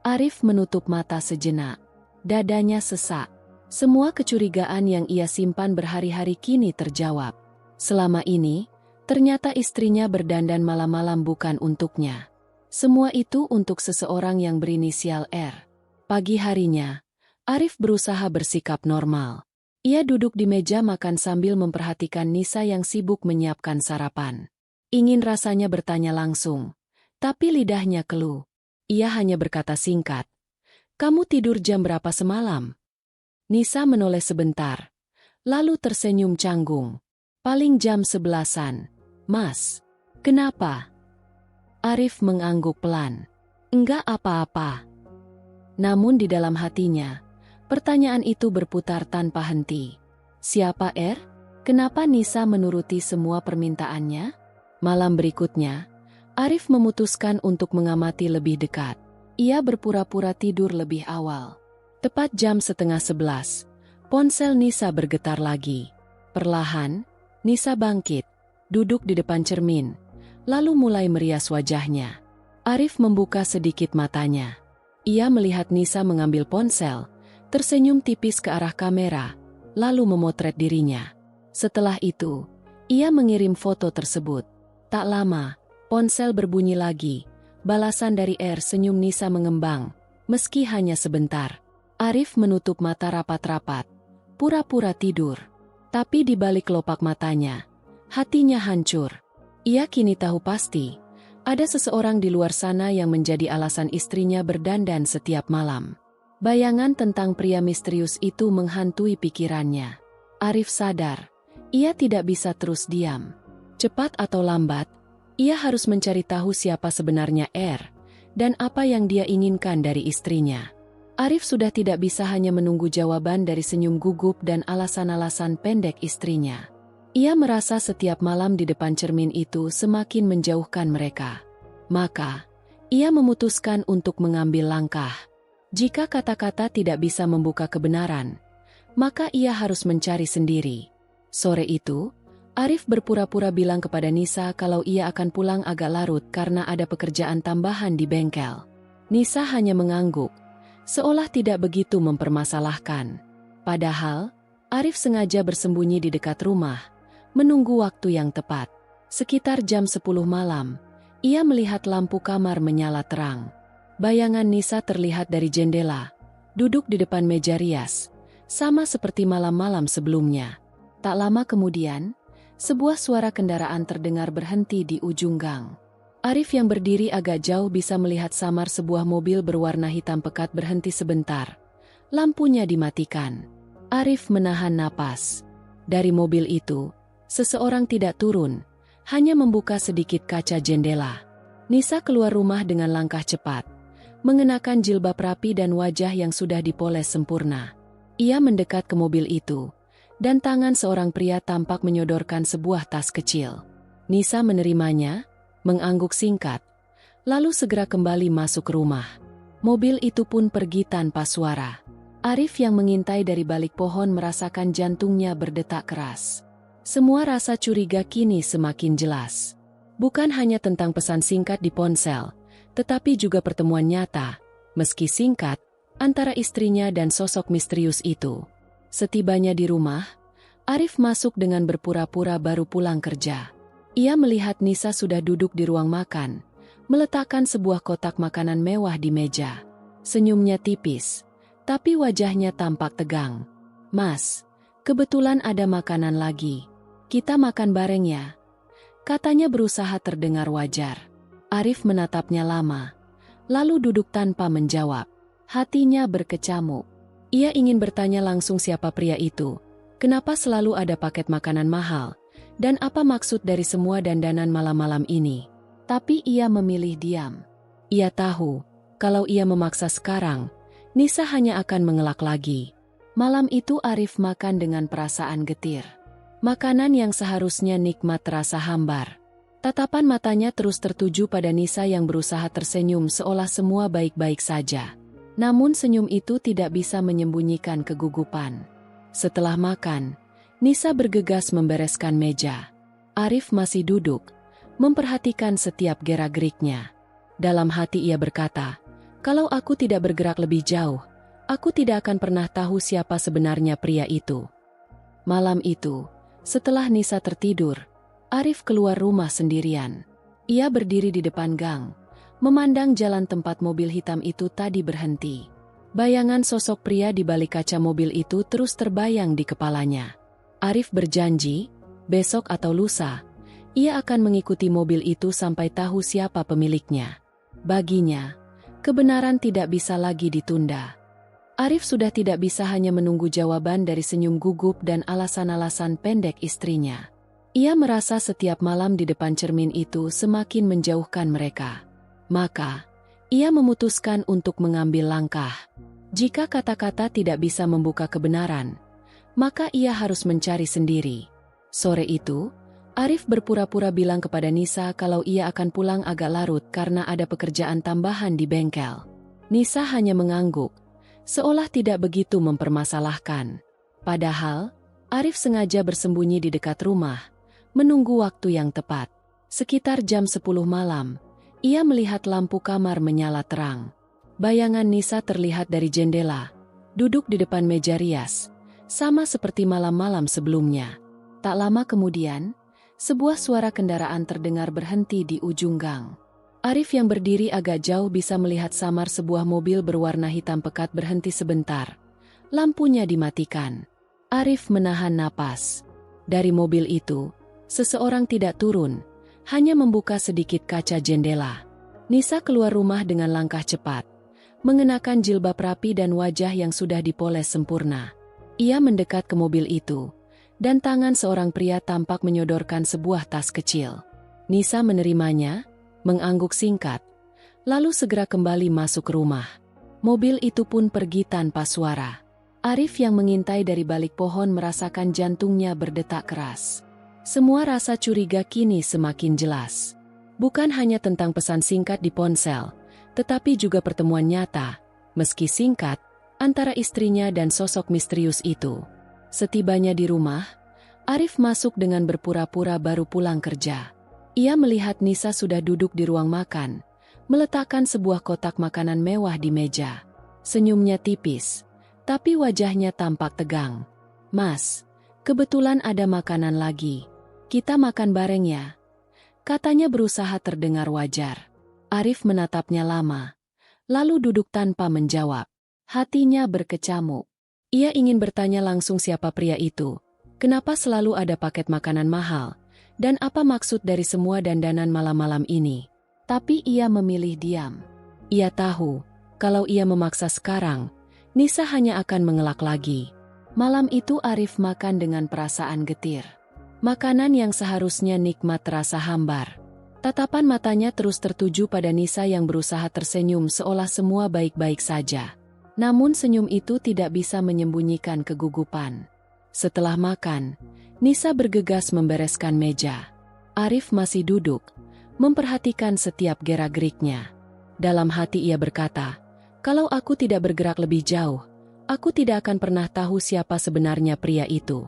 Arif menutup mata sejenak. Dadanya sesak. Semua kecurigaan yang ia simpan berhari-hari kini terjawab. Selama ini, ternyata istrinya berdandan malam-malam bukan untuknya. Semua itu untuk seseorang yang berinisial R. Pagi harinya, Arif berusaha bersikap normal. Ia duduk di meja makan sambil memperhatikan Nisa yang sibuk menyiapkan sarapan. Ingin rasanya bertanya langsung, tapi lidahnya keluh. Ia hanya berkata singkat, "Kamu tidur jam berapa semalam?" Nisa menoleh sebentar, lalu tersenyum canggung. Paling jam 11-an. Mas. Kenapa? Arif mengangguk pelan. Enggak apa-apa. Namun di dalam hatinya, pertanyaan itu berputar tanpa henti. Siapa R? Kenapa Nisa menuruti semua permintaannya? Malam berikutnya, Arif memutuskan untuk mengamati lebih dekat. Ia berpura-pura tidur lebih awal. Tepat jam 10:30, ponsel Nisa bergetar lagi. Perlahan, Nisa bangkit, duduk di depan cermin, lalu mulai merias wajahnya. Arif membuka sedikit matanya. Ia melihat Nisa mengambil ponsel, tersenyum tipis ke arah kamera, lalu memotret dirinya. Setelah itu, ia mengirim foto tersebut. Tak lama, ponsel berbunyi lagi. Balasan dari R. Senyum Nisa mengembang, meski hanya sebentar. Arif menutup mata rapat-rapat, pura-pura tidur. Tapi di balik kelopak matanya, hatinya hancur. Ia kini tahu pasti, ada seseorang di luar sana yang menjadi alasan istrinya berdandan setiap malam. Bayangan tentang pria misterius itu menghantui pikirannya. Arif sadar, ia tidak bisa terus diam. Cepat atau lambat, ia harus mencari tahu siapa sebenarnya R, dan apa yang dia inginkan dari istrinya. Arif sudah tidak bisa hanya menunggu jawaban dari senyum gugup dan alasan-alasan pendek istrinya. Ia merasa setiap malam di depan cermin itu semakin menjauhkan mereka. Maka, ia memutuskan untuk mengambil langkah. Jika kata-kata tidak bisa membuka kebenaran, maka ia harus mencari sendiri. Sore itu, Arif berpura-pura bilang kepada Nisa kalau ia akan pulang agak larut karena ada pekerjaan tambahan di bengkel. Nisa hanya mengangguk, seolah tidak begitu mempermasalahkan. Padahal, Arif sengaja bersembunyi di dekat rumah, menunggu waktu yang tepat. Sekitar jam 10 malam, ia melihat lampu kamar menyala terang. Bayangan Nisa terlihat dari jendela, duduk di depan meja rias, sama seperti malam-malam sebelumnya. Tak lama kemudian, sebuah suara kendaraan terdengar berhenti di ujung gang. Arif yang berdiri agak jauh bisa melihat samar sebuah mobil berwarna hitam pekat berhenti sebentar. Lampunya dimatikan. Arif menahan napas. Dari mobil itu, seseorang tidak turun, hanya membuka sedikit kaca jendela. Nisa keluar rumah dengan langkah cepat, mengenakan jilbab rapi dan wajah yang sudah dipoles sempurna. Ia mendekat ke mobil itu, dan tangan seorang pria tampak menyodorkan sebuah tas kecil. Nisa menerimanya, mengangguk singkat, lalu segera kembali masuk ke rumah. Mobil itu pun pergi tanpa suara. Arif yang mengintai dari balik pohon merasakan jantungnya berdetak keras. Semua rasa curiga kini semakin jelas. Bukan hanya tentang pesan singkat di ponsel, tetapi juga pertemuan nyata, meski singkat, antara istrinya dan sosok misterius itu. Setibanya di rumah, Arif masuk dengan berpura-pura baru pulang kerja. Ia melihat Nisa sudah duduk di ruang makan, meletakkan sebuah kotak makanan mewah di meja. Senyumnya tipis, tapi wajahnya tampak tegang. "Mas, kebetulan ada makanan lagi. Kita makan bareng ya?" Katanya berusaha terdengar wajar. Arif menatapnya lama, lalu duduk tanpa menjawab. Hatinya berkecamuk. Ia ingin bertanya langsung siapa pria itu, kenapa selalu ada paket makanan mahal, dan apa maksud dari semua dandanan malam-malam ini. Tapi ia memilih diam. Ia tahu, kalau ia memaksa sekarang, Nisa hanya akan mengelak lagi. Malam itu Arif makan dengan perasaan getir. Makanan yang seharusnya nikmat terasa hambar. Tatapan matanya terus tertuju pada Nisa yang berusaha tersenyum seolah semua baik-baik saja. Namun senyum itu tidak bisa menyembunyikan kegugupan. Setelah makan, Nisa bergegas membereskan meja. Arif masih duduk, memperhatikan setiap gerak-geriknya. Dalam hati ia berkata, kalau aku tidak bergerak lebih jauh, aku tidak akan pernah tahu siapa sebenarnya pria itu. Malam itu, setelah Nisa tertidur, Arif keluar rumah sendirian. Ia berdiri di depan gang, memandang jalan tempat mobil hitam itu tadi berhenti. Bayangan sosok pria di balik kaca mobil itu terus terbayang di kepalanya. Arif berjanji, besok atau lusa, ia akan mengikuti mobil itu sampai tahu siapa pemiliknya. Baginya, kebenaran tidak bisa lagi ditunda. Arif sudah tidak bisa hanya menunggu jawaban dari senyum gugup dan alasan-alasan pendek istrinya. Ia merasa setiap malam di depan cermin itu semakin menjauhkan mereka. Maka, ia memutuskan untuk mengambil langkah. Jika kata-kata tidak bisa membuka kebenaran, maka ia harus mencari sendiri. Sore itu, Arif berpura-pura bilang kepada Nisa kalau ia akan pulang agak larut karena ada pekerjaan tambahan di bengkel. Nisa hanya mengangguk, seolah tidak begitu mempermasalahkan. Padahal, Arif sengaja bersembunyi di dekat rumah, menunggu waktu yang tepat. Sekitar jam 10 malam, ia melihat lampu kamar menyala terang. Bayangan Nisa terlihat dari jendela, duduk di depan meja rias, sama seperti malam-malam sebelumnya. Tak lama kemudian, sebuah suara kendaraan terdengar berhenti di ujung gang. Arif yang berdiri agak jauh bisa melihat samar sebuah mobil berwarna hitam pekat berhenti sebentar. Lampunya dimatikan. Arif menahan napas. Dari mobil itu, seseorang tidak turun, hanya membuka sedikit kaca jendela. Nisa keluar rumah dengan langkah cepat, mengenakan jilbab rapi dan wajah yang sudah dipoles sempurna. Ia mendekat ke mobil itu, dan tangan seorang pria tampak menyodorkan sebuah tas kecil. Nisa menerimanya, mengangguk singkat, lalu segera kembali masuk ke rumah. Mobil itu pun pergi tanpa suara. Arif yang mengintai dari balik pohon merasakan jantungnya berdetak keras. Semua rasa curiga kini semakin jelas. Bukan hanya tentang pesan singkat di ponsel, tetapi juga pertemuan nyata, meski singkat, antara istrinya dan sosok misterius itu. Setibanya di rumah, Arif masuk dengan berpura-pura baru pulang kerja. Ia melihat Nisa sudah duduk di ruang makan, meletakkan sebuah kotak makanan mewah di meja. Senyumnya tipis, tapi wajahnya tampak tegang. "Mas, kebetulan ada makanan lagi. Kita makan bareng ya," katanya berusaha terdengar wajar. Arif menatapnya lama, lalu duduk tanpa menjawab. Hatinya berkecamuk. Ia ingin bertanya langsung siapa pria itu, kenapa selalu ada paket makanan mahal, dan apa maksud dari semua dandanan malam-malam ini. Tapi ia memilih diam. Ia tahu, kalau ia memaksa sekarang, Nisa hanya akan mengelak lagi. Malam itu Arif makan dengan perasaan getir. Makanan yang seharusnya nikmat terasa hambar. Tatapan matanya terus tertuju pada Nisa yang berusaha tersenyum seolah semua baik-baik saja. Namun senyum itu tidak bisa menyembunyikan kegugupan. Setelah makan, Nisa bergegas membereskan meja. Arif masih duduk, memperhatikan setiap gerak-geriknya. Dalam hati ia berkata, "Kalau aku tidak bergerak lebih jauh, aku tidak akan pernah tahu siapa sebenarnya pria itu."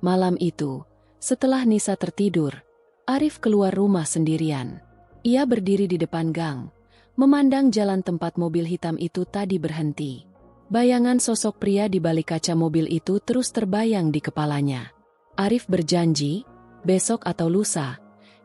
Malam itu, setelah Nisa tertidur, Arif keluar rumah sendirian. Ia berdiri di depan gang, memandang jalan tempat mobil hitam itu tadi berhenti. Bayangan sosok pria di balik kaca mobil itu terus terbayang di kepalanya. Arif berjanji, besok atau lusa,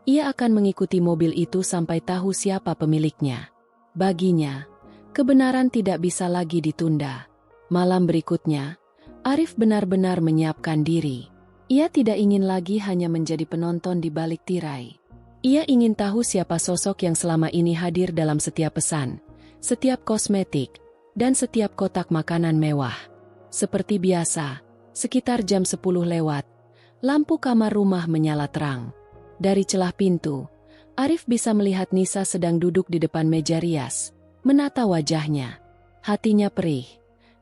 ia akan mengikuti mobil itu sampai tahu siapa pemiliknya. Baginya, kebenaran tidak bisa lagi ditunda. Malam berikutnya, Arif benar-benar menyiapkan diri. Ia tidak ingin lagi hanya menjadi penonton di balik tirai. Ia ingin tahu siapa sosok yang selama ini hadir dalam setiap pesan, setiap kosmetik, dan setiap kotak makanan mewah. Seperti biasa, sekitar jam 10 lewat, lampu kamar rumah menyala terang. Dari celah pintu, Arif bisa melihat Nisa sedang duduk di depan meja rias, menata wajahnya. Hatinya perih,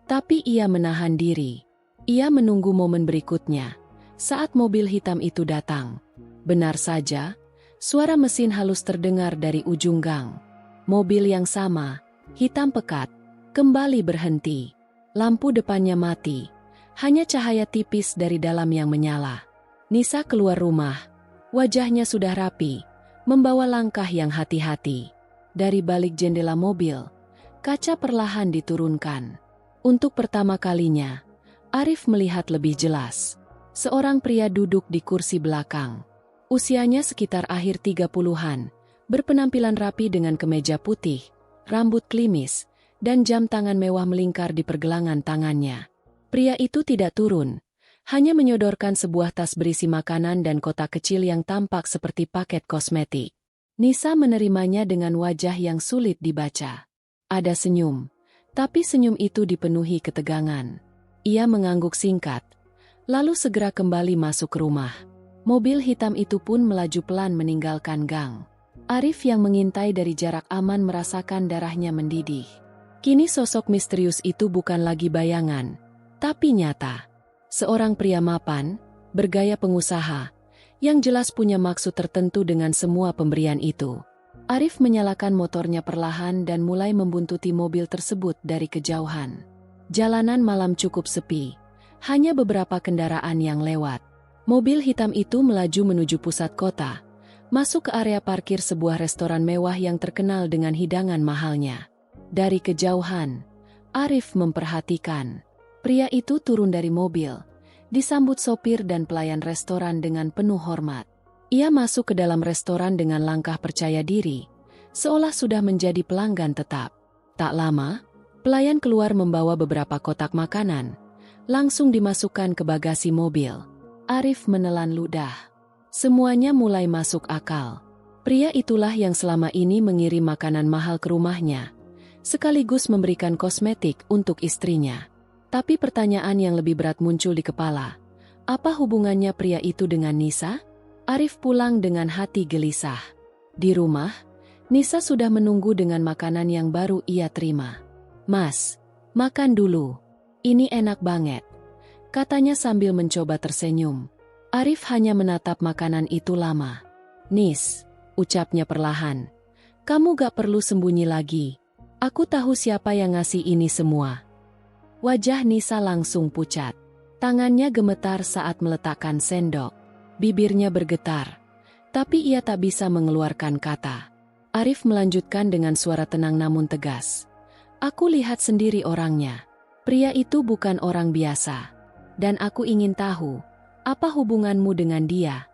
tapi ia menahan diri. Ia menunggu momen berikutnya. Saat mobil hitam itu datang, benar saja, suara mesin halus terdengar dari ujung gang. Mobil yang sama, hitam pekat, kembali berhenti. Lampu depannya mati, hanya cahaya tipis dari dalam yang menyala. Nisa keluar rumah, wajahnya sudah rapi, membawa langkah yang hati-hati. Dari balik jendela mobil, kaca perlahan diturunkan. Untuk pertama kalinya, Arif melihat lebih jelas. Seorang pria duduk di kursi belakang. Usianya sekitar akhir 30-an, berpenampilan rapi dengan kemeja putih, rambut klimis, dan jam tangan mewah melingkar di pergelangan tangannya. Pria itu tidak turun, hanya menyodorkan sebuah tas berisi makanan dan kotak kecil yang tampak seperti paket kosmetik. Nisa menerimanya dengan wajah yang sulit dibaca. Ada senyum, Tapi senyum itu dipenuhi ketegangan. Ia mengangguk singkat, lalu segera kembali masuk ke rumah. Mobil hitam itu pun melaju pelan meninggalkan gang. Arif yang mengintai dari jarak aman merasakan darahnya mendidih. Kini sosok misterius itu bukan lagi bayangan, tapi nyata. Seorang pria mapan, bergaya pengusaha, yang jelas punya maksud tertentu dengan semua pemberian itu. Arif menyalakan motornya perlahan dan mulai membuntuti mobil tersebut dari kejauhan. Jalanan malam cukup sepi, hanya beberapa kendaraan yang lewat. Mobil hitam itu melaju menuju pusat kota, masuk ke area parkir sebuah restoran mewah yang terkenal dengan hidangan mahalnya. Dari kejauhan, Arif memperhatikan. Pria itu turun dari mobil, disambut sopir dan pelayan restoran dengan penuh hormat. Ia masuk ke dalam restoran dengan langkah percaya diri, seolah sudah menjadi pelanggan tetap. Tak lama, pelayan keluar membawa beberapa kotak makanan, langsung dimasukkan ke bagasi mobil. Arif menelan ludah. Semuanya mulai masuk akal. Pria itulah yang selama ini mengirim makanan mahal ke rumahnya, sekaligus memberikan kosmetik untuk istrinya. Tapi pertanyaan yang lebih berat muncul di kepala. Apa hubungannya pria itu dengan Nisa? Arif pulang dengan hati gelisah. Di rumah, Nisa sudah menunggu dengan makanan yang baru ia terima. "Mas, makan dulu. Ini enak banget," katanya sambil mencoba tersenyum. Arif hanya menatap makanan itu lama. "Nis," ucapnya perlahan, "kamu gak perlu sembunyi lagi. Aku tahu siapa yang ngasih ini semua." Wajah Nisa langsung pucat. Tangannya gemetar saat meletakkan sendok. Bibirnya bergetar, tapi ia tak bisa mengeluarkan kata. Arif melanjutkan dengan suara tenang namun tegas. "Aku lihat sendiri orangnya. Pria itu bukan orang biasa. Dan aku ingin tahu, apa hubunganmu dengan dia?"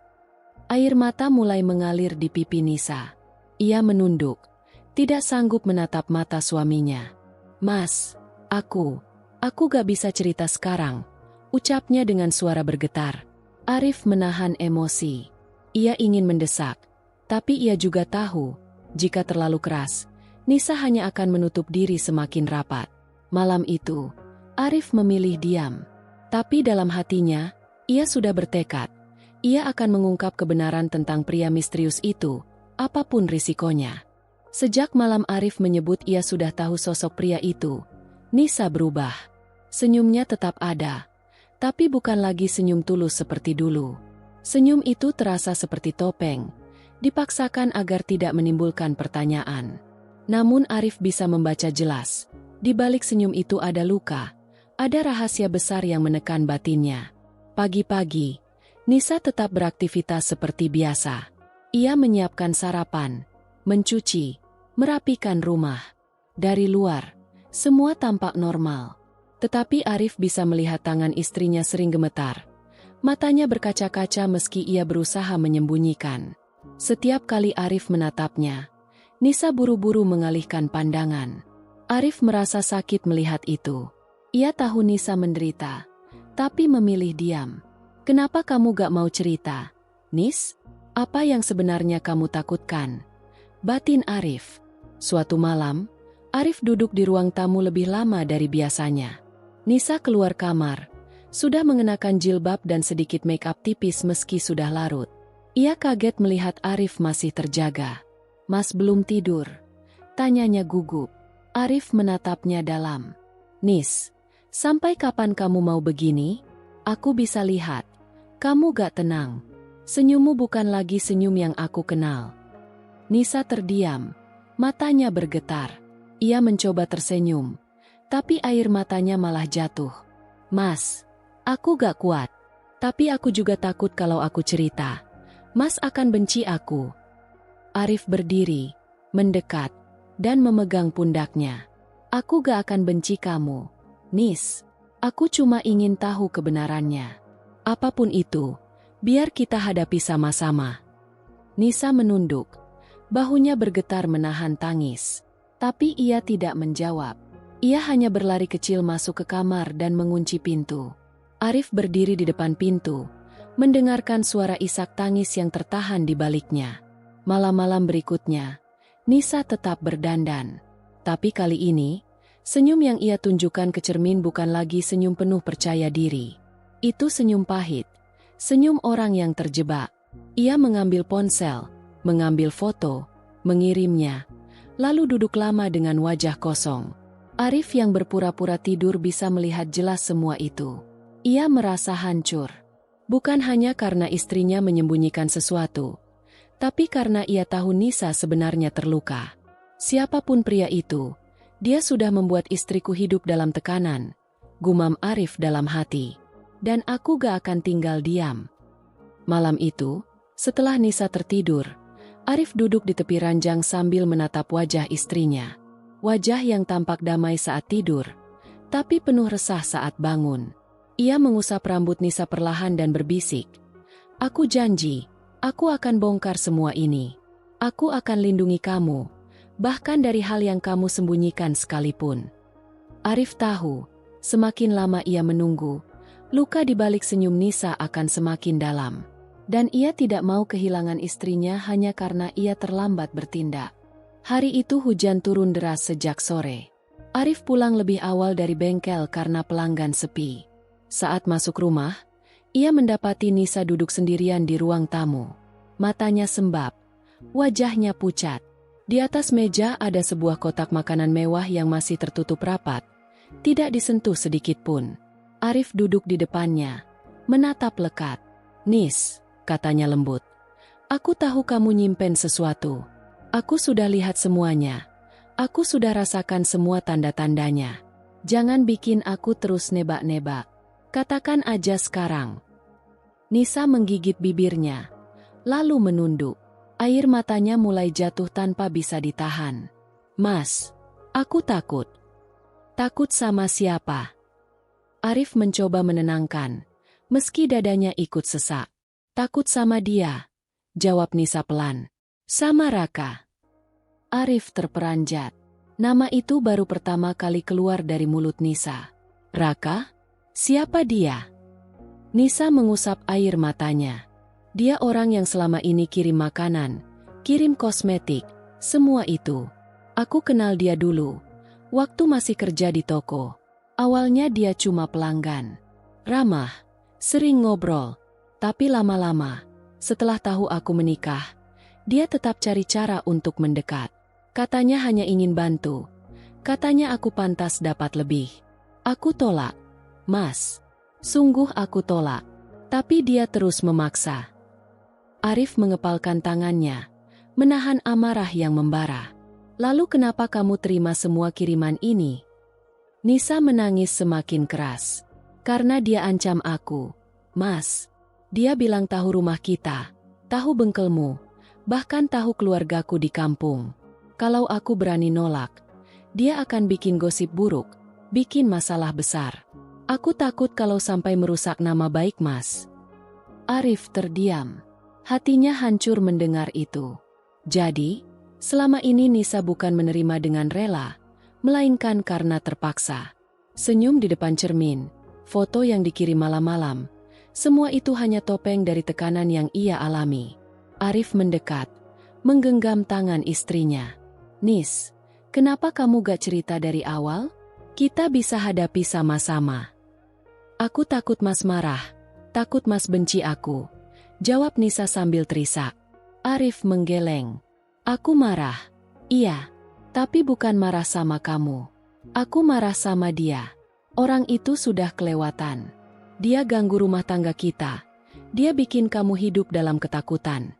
Air mata mulai mengalir di pipi Nisa. Ia menunduk, tidak sanggup menatap mata suaminya. "Mas, aku gak bisa cerita sekarang," ucapnya dengan suara bergetar. Arif menahan emosi. Ia ingin mendesak, tapi ia juga tahu, jika terlalu keras, Nisa hanya akan menutup diri semakin rapat. Malam itu, Arif memilih diam. Tapi dalam hatinya, ia sudah bertekad. Ia akan mengungkap kebenaran tentang pria misterius itu, apapun risikonya. Sejak malam Arif menyebut ia sudah tahu sosok pria itu, Nisa berubah. Senyumnya tetap ada, tapi bukan lagi senyum tulus seperti dulu. Senyum itu terasa seperti topeng, dipaksakan agar tidak menimbulkan pertanyaan. Namun Arif bisa membaca jelas, di balik senyum itu ada luka. Ada rahasia besar yang menekan batinnya. Pagi-pagi, Nisa tetap beraktivitas seperti biasa. Ia menyiapkan sarapan, mencuci, merapikan rumah. Dari luar, semua tampak normal. Tetapi Arif bisa melihat tangan istrinya sering gemetar. Matanya berkaca-kaca meski ia berusaha menyembunyikan. Setiap kali Arif menatapnya, Nisa buru-buru mengalihkan pandangan. Arif merasa sakit melihat itu. Ia tahu Nisa menderita, tapi memilih diam. "Kenapa kamu gak mau cerita, Nis? Apa yang sebenarnya kamu takutkan?" batin Arif. Suatu malam, Arif duduk di ruang tamu lebih lama dari biasanya. Nisa keluar kamar, sudah mengenakan jilbab dan sedikit make up tipis meski sudah larut. Ia kaget melihat Arif masih terjaga. "Mas belum tidur?" tanyanya gugup. Arif menatapnya dalam. "Nis, sampai kapan kamu mau begini? Aku bisa lihat, kamu gak tenang. Senyummu bukan lagi senyum yang aku kenal." Nisa terdiam, matanya bergetar. Ia mencoba tersenyum, tapi air matanya malah jatuh. "Mas, aku gak kuat. Tapi aku juga takut kalau aku cerita. Mas akan benci aku." Arif berdiri, mendekat, dan memegang pundaknya. "Aku gak akan benci kamu, Nis. Aku cuma ingin tahu kebenarannya. Apapun itu, biar kita hadapi sama-sama." Nisa menunduk, bahunya bergetar menahan tangis. Tapi ia tidak menjawab. Ia hanya berlari kecil masuk ke kamar dan mengunci pintu. Arif berdiri di depan pintu, mendengarkan suara isak tangis yang tertahan di baliknya. Malam-malam berikutnya, Nisa tetap berdandan. Tapi kali ini, Senyum yang ia tunjukkan ke cermin bukan lagi senyum penuh percaya diri. Itu senyum pahit, senyum orang yang terjebak. Ia mengambil ponsel, mengambil foto, mengirimnya, lalu duduk lama dengan wajah kosong. Arif yang berpura-pura tidur bisa melihat jelas semua itu. Ia merasa hancur. Bukan hanya karena istrinya menyembunyikan sesuatu, tapi karena ia tahu Nisa sebenarnya terluka. Siapapun pria itu, dia sudah membuat istriku hidup dalam tekanan, gumam Arif dalam hati. Dan aku gak akan tinggal diam. Malam itu, setelah Nisa tertidur, Arif duduk di tepi ranjang sambil menatap wajah istrinya. Wajah yang tampak damai saat tidur, tapi penuh resah saat bangun. Ia mengusap rambut Nisa perlahan dan berbisik, "Aku janji, aku akan bongkar semua ini. Aku akan lindungi kamu, bahkan dari hal yang kamu sembunyikan sekalipun." Arif tahu, semakin lama ia menunggu, luka di balik senyum Nisa akan semakin dalam. Dan ia tidak mau kehilangan istrinya hanya karena ia terlambat bertindak. Hari itu hujan turun deras sejak sore. Arif pulang lebih awal dari bengkel karena pelanggan sepi. Saat masuk rumah, ia mendapati Nisa duduk sendirian di ruang tamu. Matanya sembab, wajahnya pucat. Di atas meja ada sebuah kotak makanan mewah yang masih tertutup rapat, tidak disentuh sedikit pun. Arif duduk di depannya, menatap lekat. "Nis," katanya lembut, "aku tahu kamu nyimpen sesuatu. Aku sudah lihat semuanya. Aku sudah rasakan semua tanda-tandanya. Jangan bikin aku terus nebak-nebak. Katakan aja sekarang." Nisa menggigit bibirnya, lalu menunduk. Air matanya mulai jatuh tanpa bisa ditahan. "Mas, aku takut." "Takut sama siapa?" Arif mencoba menenangkan, meski dadanya ikut sesak. "Takut sama dia," jawab Nisa pelan. "Sama Raka." Arif terperanjat. Nama itu baru pertama kali keluar dari mulut Nisa. "Raka? Siapa dia?" Nisa mengusap air matanya. "Dia orang yang selama ini kirim makanan, kirim kosmetik, semua itu. Aku kenal dia dulu, waktu masih kerja di toko. Awalnya dia cuma pelanggan. Ramah, sering ngobrol, tapi lama-lama, setelah tahu aku menikah, dia tetap cari cara untuk mendekat. Katanya hanya ingin bantu. Katanya aku pantas dapat lebih. Aku tolak, Mas. Sungguh aku tolak. Tapi dia terus memaksa." Arif mengepalkan tangannya, menahan amarah yang membara. "Lalu kenapa kamu terima semua kiriman ini?" Nisa menangis semakin keras. "Karena dia ancam aku, Mas. Dia bilang tahu rumah kita, tahu bengkelmu, bahkan tahu keluargaku di kampung. Kalau aku berani nolak, dia akan bikin gosip buruk, bikin masalah besar. Aku takut kalau sampai merusak nama baik Mas." Arif terdiam. Hatinya hancur mendengar itu. Jadi, selama ini Nisa bukan menerima dengan rela, melainkan karena terpaksa. Senyum di depan cermin, foto yang dikirim malam-malam, semua itu hanya topeng dari tekanan yang ia alami. Arif mendekat, menggenggam tangan istrinya. "Nis, kenapa kamu gak cerita dari awal? Kita bisa hadapi sama-sama." "Aku takut Mas marah, takut Mas benci aku," jawab Nisa sambil terisak. Arif menggeleng. "Aku marah, iya. Tapi bukan marah sama kamu. Aku marah sama dia. Orang itu sudah kelewatan. Dia ganggu rumah tangga kita. Dia bikin kamu hidup dalam ketakutan."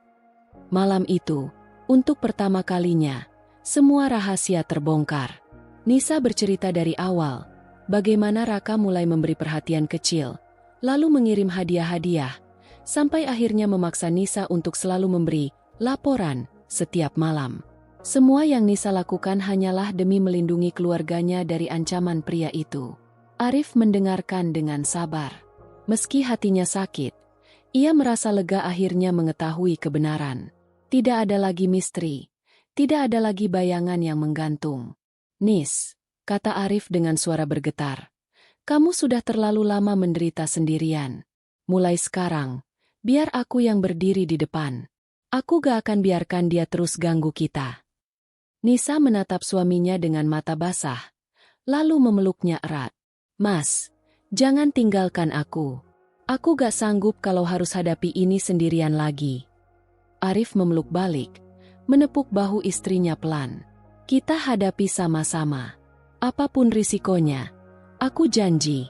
Malam itu, untuk pertama kalinya, semua rahasia terbongkar. Nisa bercerita dari awal, bagaimana Raka mulai memberi perhatian kecil, lalu mengirim hadiah-hadiah, sampai akhirnya memaksa Nisa untuk selalu memberi laporan setiap malam. Semua yang Nisa lakukan hanyalah demi melindungi keluarganya dari ancaman pria itu. Arif mendengarkan dengan sabar. Meski hatinya sakit, ia merasa lega akhirnya mengetahui kebenaran. Tidak ada lagi misteri, tidak ada lagi bayangan yang menggantung. "Nis," kata Arif dengan suara bergetar, "kamu sudah terlalu lama menderita sendirian. Mulai sekarang, biar aku yang berdiri di depan. Aku gak akan biarkan dia terus ganggu kita." Nisa menatap suaminya dengan mata basah, lalu memeluknya erat. "Mas, jangan tinggalkan aku. Aku gak sanggup kalau harus hadapi ini sendirian lagi." Arif memeluk balik, menepuk bahu istrinya pelan. "Kita hadapi sama-sama. Apapun risikonya, aku janji."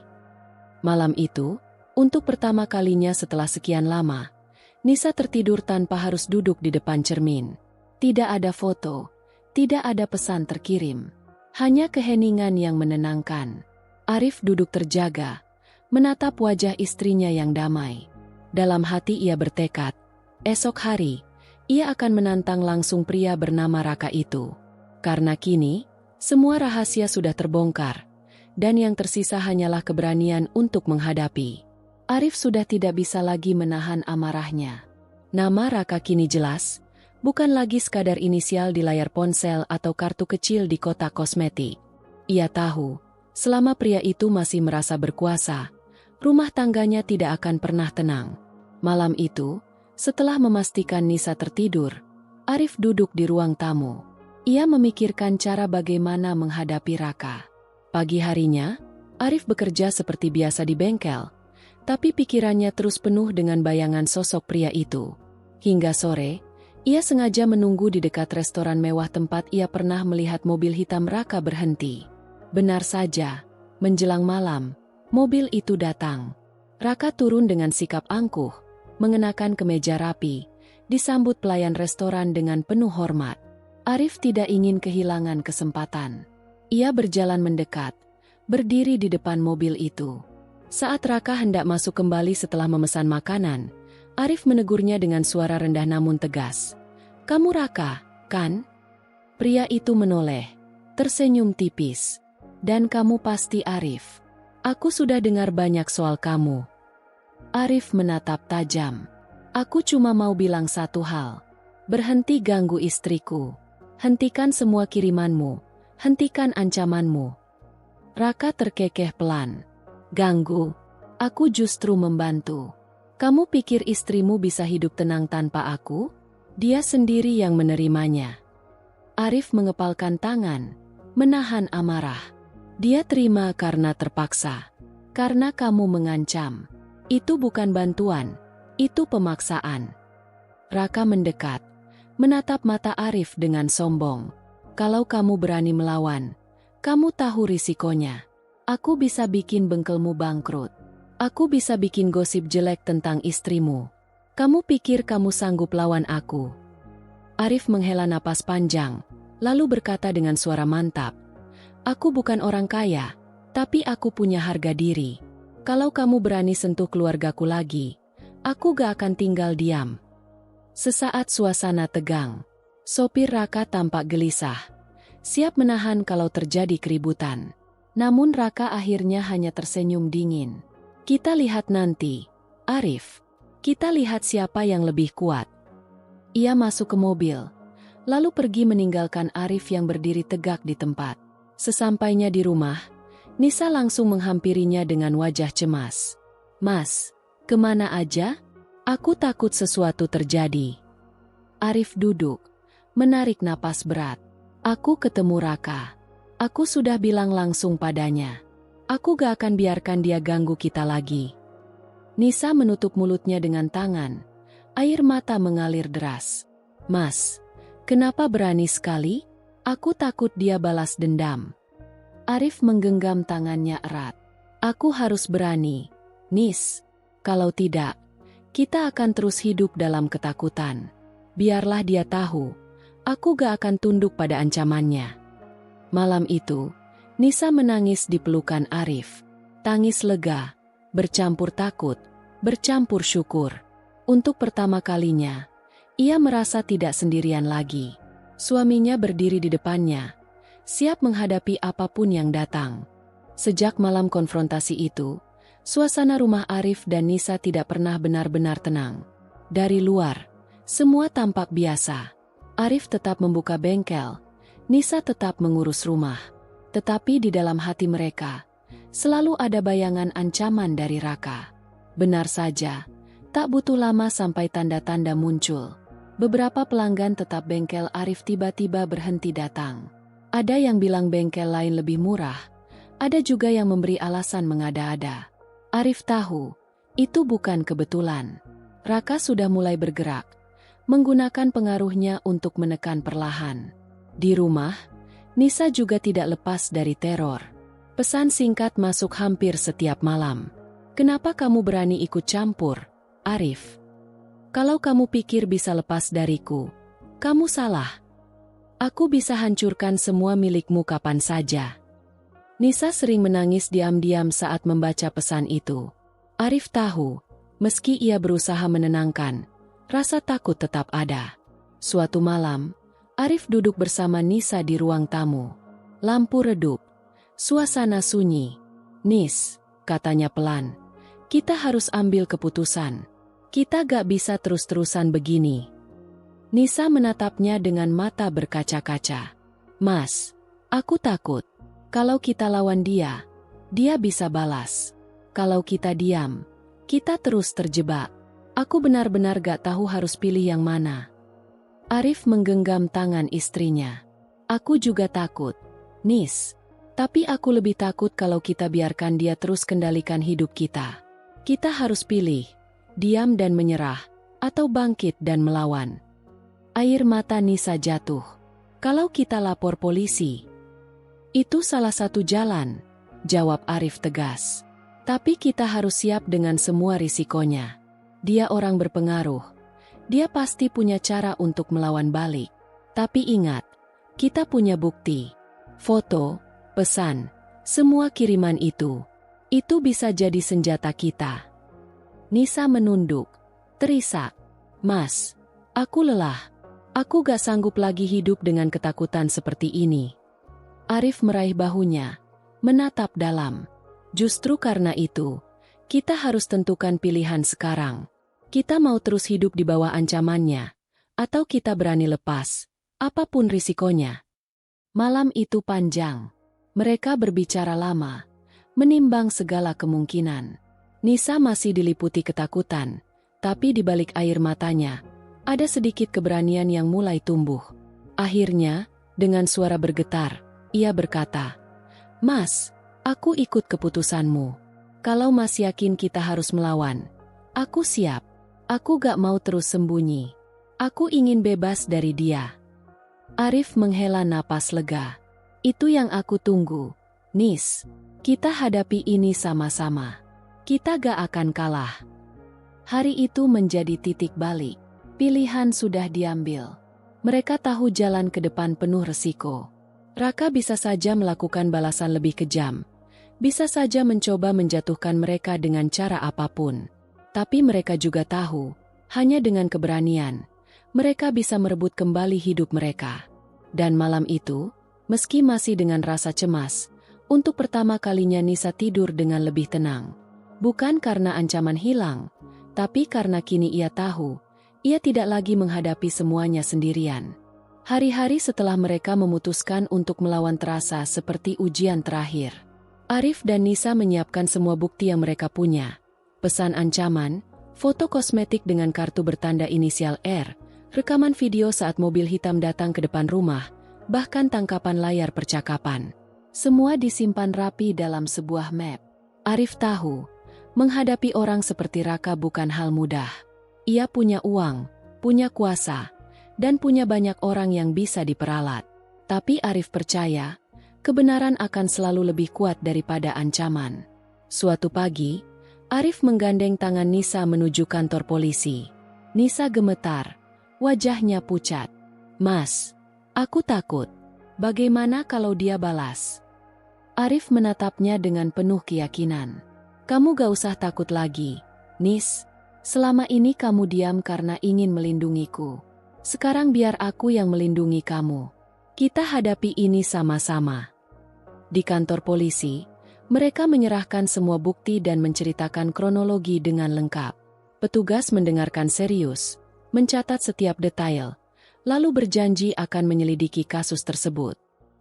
Malam itu, untuk pertama kalinya setelah sekian lama, Nisa tertidur tanpa harus duduk di depan cermin. Tidak ada foto, tidak ada pesan terkirim. Hanya keheningan yang menenangkan. Arif duduk terjaga, menatap wajah istrinya yang damai. Dalam hati ia bertekad, esok hari, ia akan menantang langsung pria bernama Raka itu. Karena kini, semua rahasia sudah terbongkar, dan yang tersisa hanyalah keberanian untuk menghadapi. Arif sudah tidak bisa lagi menahan amarahnya. Nama Raka kini jelas, bukan lagi sekadar inisial di layar ponsel atau kartu kecil di kotak kosmetik. Ia tahu, selama pria itu masih merasa berkuasa, rumah tangganya tidak akan pernah tenang. Malam itu, setelah memastikan Nisa tertidur, Arif duduk di ruang tamu. Ia memikirkan cara bagaimana menghadapi Raka. Pagi harinya, Arif bekerja seperti biasa di bengkel, tapi pikirannya terus penuh dengan bayangan sosok pria itu. Hingga sore, ia sengaja menunggu di dekat restoran mewah tempat ia pernah melihat mobil hitam Raka berhenti. Benar saja, menjelang malam, mobil itu datang. Raka turun dengan sikap angkuh, mengenakan kemeja rapi, disambut pelayan restoran dengan penuh hormat. Arif tidak ingin kehilangan kesempatan. Ia berjalan mendekat, berdiri di depan mobil itu. Saat Raka hendak masuk kembali setelah memesan makanan, Arif menegurnya dengan suara rendah namun tegas. "Kamu Raka, kan?" Pria itu menoleh, tersenyum tipis. "Dan kamu pasti Arif. Aku sudah dengar banyak soal kamu." Arif menatap tajam. "Aku cuma mau bilang satu hal. Berhenti ganggu istriku. Hentikan semua kirimanmu. Hentikan ancamanmu." Raka terkekeh pelan. "Ganggu? Aku justru membantu. Kamu pikir istrimu bisa hidup tenang tanpa aku? Dia sendiri yang menerimanya." Arif mengepalkan tangan, menahan amarah. Dia terima karena terpaksa. Karena kamu mengancam. Itu bukan bantuan, itu pemaksaan. Raka mendekat, menatap mata Arif dengan sombong. "Kalau kamu berani melawan, kamu tahu risikonya. Aku bisa bikin bengkelmu bangkrut. Aku bisa bikin gosip jelek tentang istrimu. Kamu pikir kamu sanggup lawan aku?" Arif menghela napas panjang, lalu berkata dengan suara mantap, "Aku bukan orang kaya, tapi aku punya harga diri. Kalau kamu berani sentuh keluargaku lagi, aku gak akan tinggal diam." Sesaat suasana tegang. Sopir Raka tampak gelisah, siap menahan kalau terjadi keributan. Namun Raka akhirnya hanya tersenyum dingin. "Kita lihat nanti, Arif. Kita lihat siapa yang lebih kuat." Ia masuk ke mobil, lalu pergi meninggalkan Arif yang berdiri tegak di tempat. Sesampainya di rumah, Nisa langsung menghampirinya dengan wajah cemas. "Mas, kemana aja? Aku takut sesuatu terjadi." Arif duduk, menarik napas berat. "Aku ketemu Raka. Aku sudah bilang langsung padanya. Aku gak akan biarkan dia ganggu kita lagi." Nisa menutup mulutnya dengan tangan. Air mata mengalir deras. "Mas, kenapa berani sekali? Aku takut dia balas dendam." Arif menggenggam tangannya erat. "Aku harus berani, Nis. Kalau tidak, kita akan terus hidup dalam ketakutan. Biarlah dia tahu, aku gak akan tunduk pada ancamannya." Malam itu, Nisa menangis di pelukan Arif. Tangis lega, bercampur takut, bercampur syukur. Untuk pertama kalinya, ia merasa tidak sendirian lagi. Suaminya berdiri di depannya, siap menghadapi apapun yang datang. Sejak malam konfrontasi itu, suasana rumah Arif dan Nisa tidak pernah benar-benar tenang. Dari luar, semua tampak biasa. Arif tetap membuka bengkel, Nisa tetap mengurus rumah. Tetapi di dalam hati mereka, selalu ada bayangan ancaman dari Raka. Benar saja, tak butuh lama sampai tanda-tanda muncul. Beberapa pelanggan tetap bengkel Arif tiba-tiba berhenti datang. Ada yang bilang bengkel lain lebih murah, Ada juga yang memberi alasan mengada-ada. Arif tahu, itu bukan kebetulan. Raka sudah mulai bergerak, menggunakan pengaruhnya untuk menekan perlahan. Di rumah, Nisa juga tidak lepas dari teror. Pesan singkat masuk hampir setiap malam. Kenapa kamu berani ikut campur, Arif? Kalau kamu pikir bisa lepas dariku, kamu salah. Aku bisa hancurkan semua milikmu kapan saja. Nisa sering menangis diam-diam saat membaca pesan itu. Arif tahu, meski ia berusaha menenangkan, rasa takut tetap ada. Suatu malam, Arif duduk bersama Nisa di ruang tamu. Lampu redup, suasana sunyi. Nis, katanya pelan, kita harus ambil keputusan. Kita gak bisa terus-terusan begini. Nisa menatapnya dengan mata berkaca-kaca. Mas, aku takut. Kalau kita lawan dia bisa balas. Kalau kita diam, kita terus terjebak. Aku benar-benar gak tahu harus pilih yang mana. Arif menggenggam tangan istrinya. Aku juga takut, Nis. Tapi aku lebih takut kalau kita biarkan dia terus kendalikan hidup kita. Kita harus pilih, diam dan menyerah, atau bangkit dan melawan. Air mata Nisa jatuh. Kalau kita lapor polisi, itu salah satu jalan, jawab Arif tegas. Tapi kita harus siap dengan semua risikonya. Dia orang berpengaruh. Dia pasti punya cara untuk melawan balik. Tapi ingat, kita punya bukti. Foto, pesan, semua kiriman itu. Itu bisa jadi senjata kita. Nisa menunduk, terisak. Mas, aku lelah. Aku gak sanggup lagi hidup dengan ketakutan seperti ini. Arif meraih bahunya, menatap dalam. Justru karena itu, kita harus tentukan pilihan sekarang. Kita mau terus hidup di bawah ancamannya, atau kita berani lepas, apapun risikonya. Malam itu panjang. Mereka berbicara lama, menimbang segala kemungkinan. Nisa masih diliputi ketakutan, tapi di balik air matanya, ada sedikit keberanian yang mulai tumbuh. Akhirnya, dengan suara bergetar, ia berkata, Mas, aku ikut keputusanmu. Kalau Mas yakin kita harus melawan, aku siap. Aku gak mau terus sembunyi. Aku ingin bebas dari dia. Arif menghela napas lega. Itu yang aku tunggu. Nis, kita hadapi ini sama-sama. Kita gak akan kalah. Hari itu menjadi titik balik. Pilihan sudah diambil. Mereka tahu jalan ke depan penuh resiko. Raka bisa saja melakukan balasan lebih kejam. Bisa saja mencoba menjatuhkan mereka dengan cara apapun. Tapi mereka juga tahu, hanya dengan keberanian, mereka bisa merebut kembali hidup mereka. Dan malam itu, meski masih dengan rasa cemas, untuk pertama kalinya Nisa tidur dengan lebih tenang. Bukan karena ancaman hilang, tapi karena kini ia tahu, ia tidak lagi menghadapi semuanya sendirian. Hari-hari setelah mereka memutuskan untuk melawan terasa seperti ujian terakhir. Arif dan Nisa menyiapkan semua bukti yang mereka punya. Pesan ancaman, foto kosmetik dengan kartu bertanda inisial R, rekaman video saat mobil hitam datang ke depan rumah, bahkan tangkapan layar percakapan. Semua disimpan rapi dalam sebuah map. Arif tahu, menghadapi orang seperti Raka bukan hal mudah. Ia punya uang, punya kuasa, dan punya banyak orang yang bisa diperalat. Tapi Arif percaya, kebenaran akan selalu lebih kuat daripada ancaman. Suatu pagi, Arif menggandeng tangan Nisa menuju kantor polisi. Nisa gemetar, wajahnya pucat. Mas, aku takut. Bagaimana kalau dia balas? Arif menatapnya dengan penuh keyakinan. Kamu gak usah takut lagi, Nis. Selama ini kamu diam karena ingin melindungiku. Sekarang biar aku yang melindungi kamu. Kita hadapi ini sama-sama. Di kantor polisi, mereka menyerahkan semua bukti dan menceritakan kronologi dengan lengkap. Petugas mendengarkan serius, mencatat setiap detail, lalu berjanji akan menyelidiki kasus tersebut.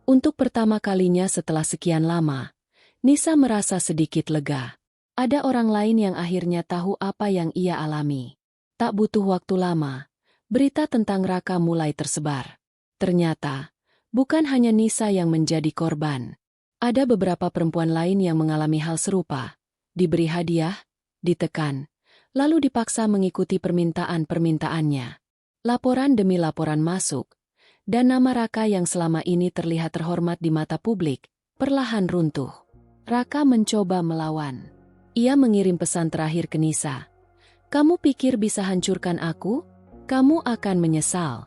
Untuk pertama kalinya setelah sekian lama, Nisa merasa sedikit lega. Ada orang lain yang akhirnya tahu apa yang ia alami. Tak butuh waktu lama, berita tentang Raka mulai tersebar. Ternyata, bukan hanya Nisa yang menjadi korban. Ada beberapa perempuan lain yang mengalami hal serupa. Diberi hadiah, ditekan, lalu dipaksa mengikuti permintaan-permintaannya. Laporan demi laporan masuk, dan nama Raka yang selama ini terlihat terhormat di mata publik, perlahan runtuh. Raka mencoba melawan. Ia mengirim pesan terakhir ke Nisa. "Kamu pikir bisa hancurkan aku? Kamu akan menyesal."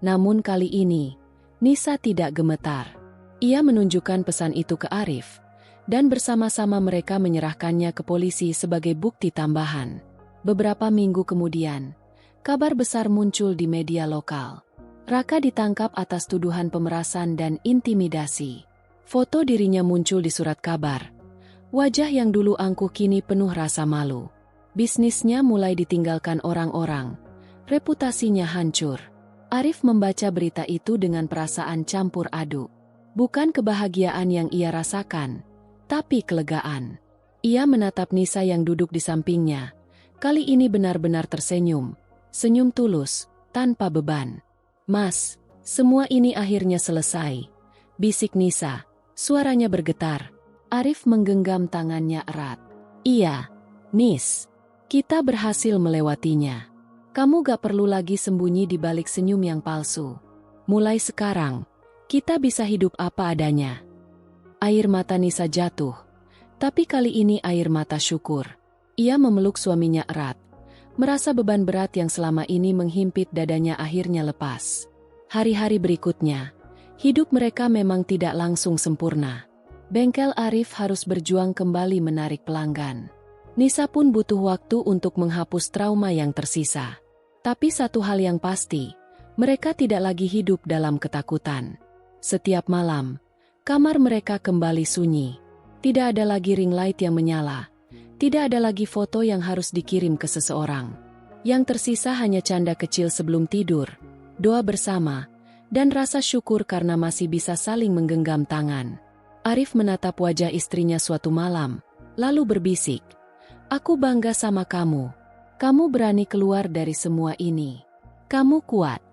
Namun kali ini, Nisa tidak gemetar. Ia menunjukkan pesan itu ke Arif, dan bersama-sama mereka menyerahkannya ke polisi sebagai bukti tambahan. Beberapa minggu kemudian, kabar besar muncul di media lokal. Raka ditangkap atas tuduhan pemerasan dan intimidasi. Foto dirinya muncul di surat kabar. Wajah yang dulu angkuh kini penuh rasa malu. Bisnisnya mulai ditinggalkan orang-orang. Reputasinya hancur. Arif membaca berita itu dengan perasaan campur aduk. Bukan kebahagiaan yang ia rasakan, tapi kelegaan. Ia menatap Nisa yang duduk di sampingnya. Kali ini benar-benar tersenyum. Senyum tulus, tanpa beban. "Mas, semua ini akhirnya selesai," bisik Nisa. Suaranya bergetar. Arif menggenggam tangannya erat. "Iya, Nis. Kita berhasil melewatinya. Kamu gak perlu lagi sembunyi di balik senyum yang palsu. Mulai sekarang, kita bisa hidup apa adanya." Air mata Nisa jatuh, tapi kali ini air mata syukur. Ia memeluk suaminya erat, merasa beban berat yang selama ini menghimpit dadanya akhirnya lepas. Hari-hari berikutnya, hidup mereka memang tidak langsung sempurna. Bengkel Arif harus berjuang kembali menarik pelanggan. Nisa pun butuh waktu untuk menghapus trauma yang tersisa. Tapi satu hal yang pasti, mereka tidak lagi hidup dalam ketakutan. Setiap malam, kamar mereka kembali sunyi. Tidak ada lagi ring light yang menyala. Tidak ada lagi foto yang harus dikirim ke seseorang. Yang tersisa hanya canda kecil sebelum tidur, doa bersama, dan rasa syukur karena masih bisa saling menggenggam tangan. Arif menatap wajah istrinya suatu malam, lalu berbisik, "Aku bangga sama kamu. Kamu berani keluar dari semua ini. Kamu kuat."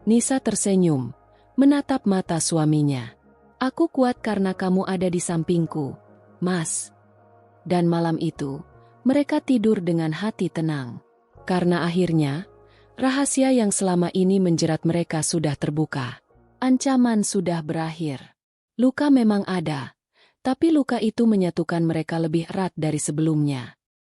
Nisa tersenyum, menatap mata suaminya. "Aku kuat karena kamu ada di sampingku, Mas." Dan malam itu, mereka tidur dengan hati tenang. Karena akhirnya, rahasia yang selama ini menjerat mereka sudah terbuka. Ancaman sudah berakhir. Luka memang ada, tapi luka itu menyatukan mereka lebih erat dari sebelumnya.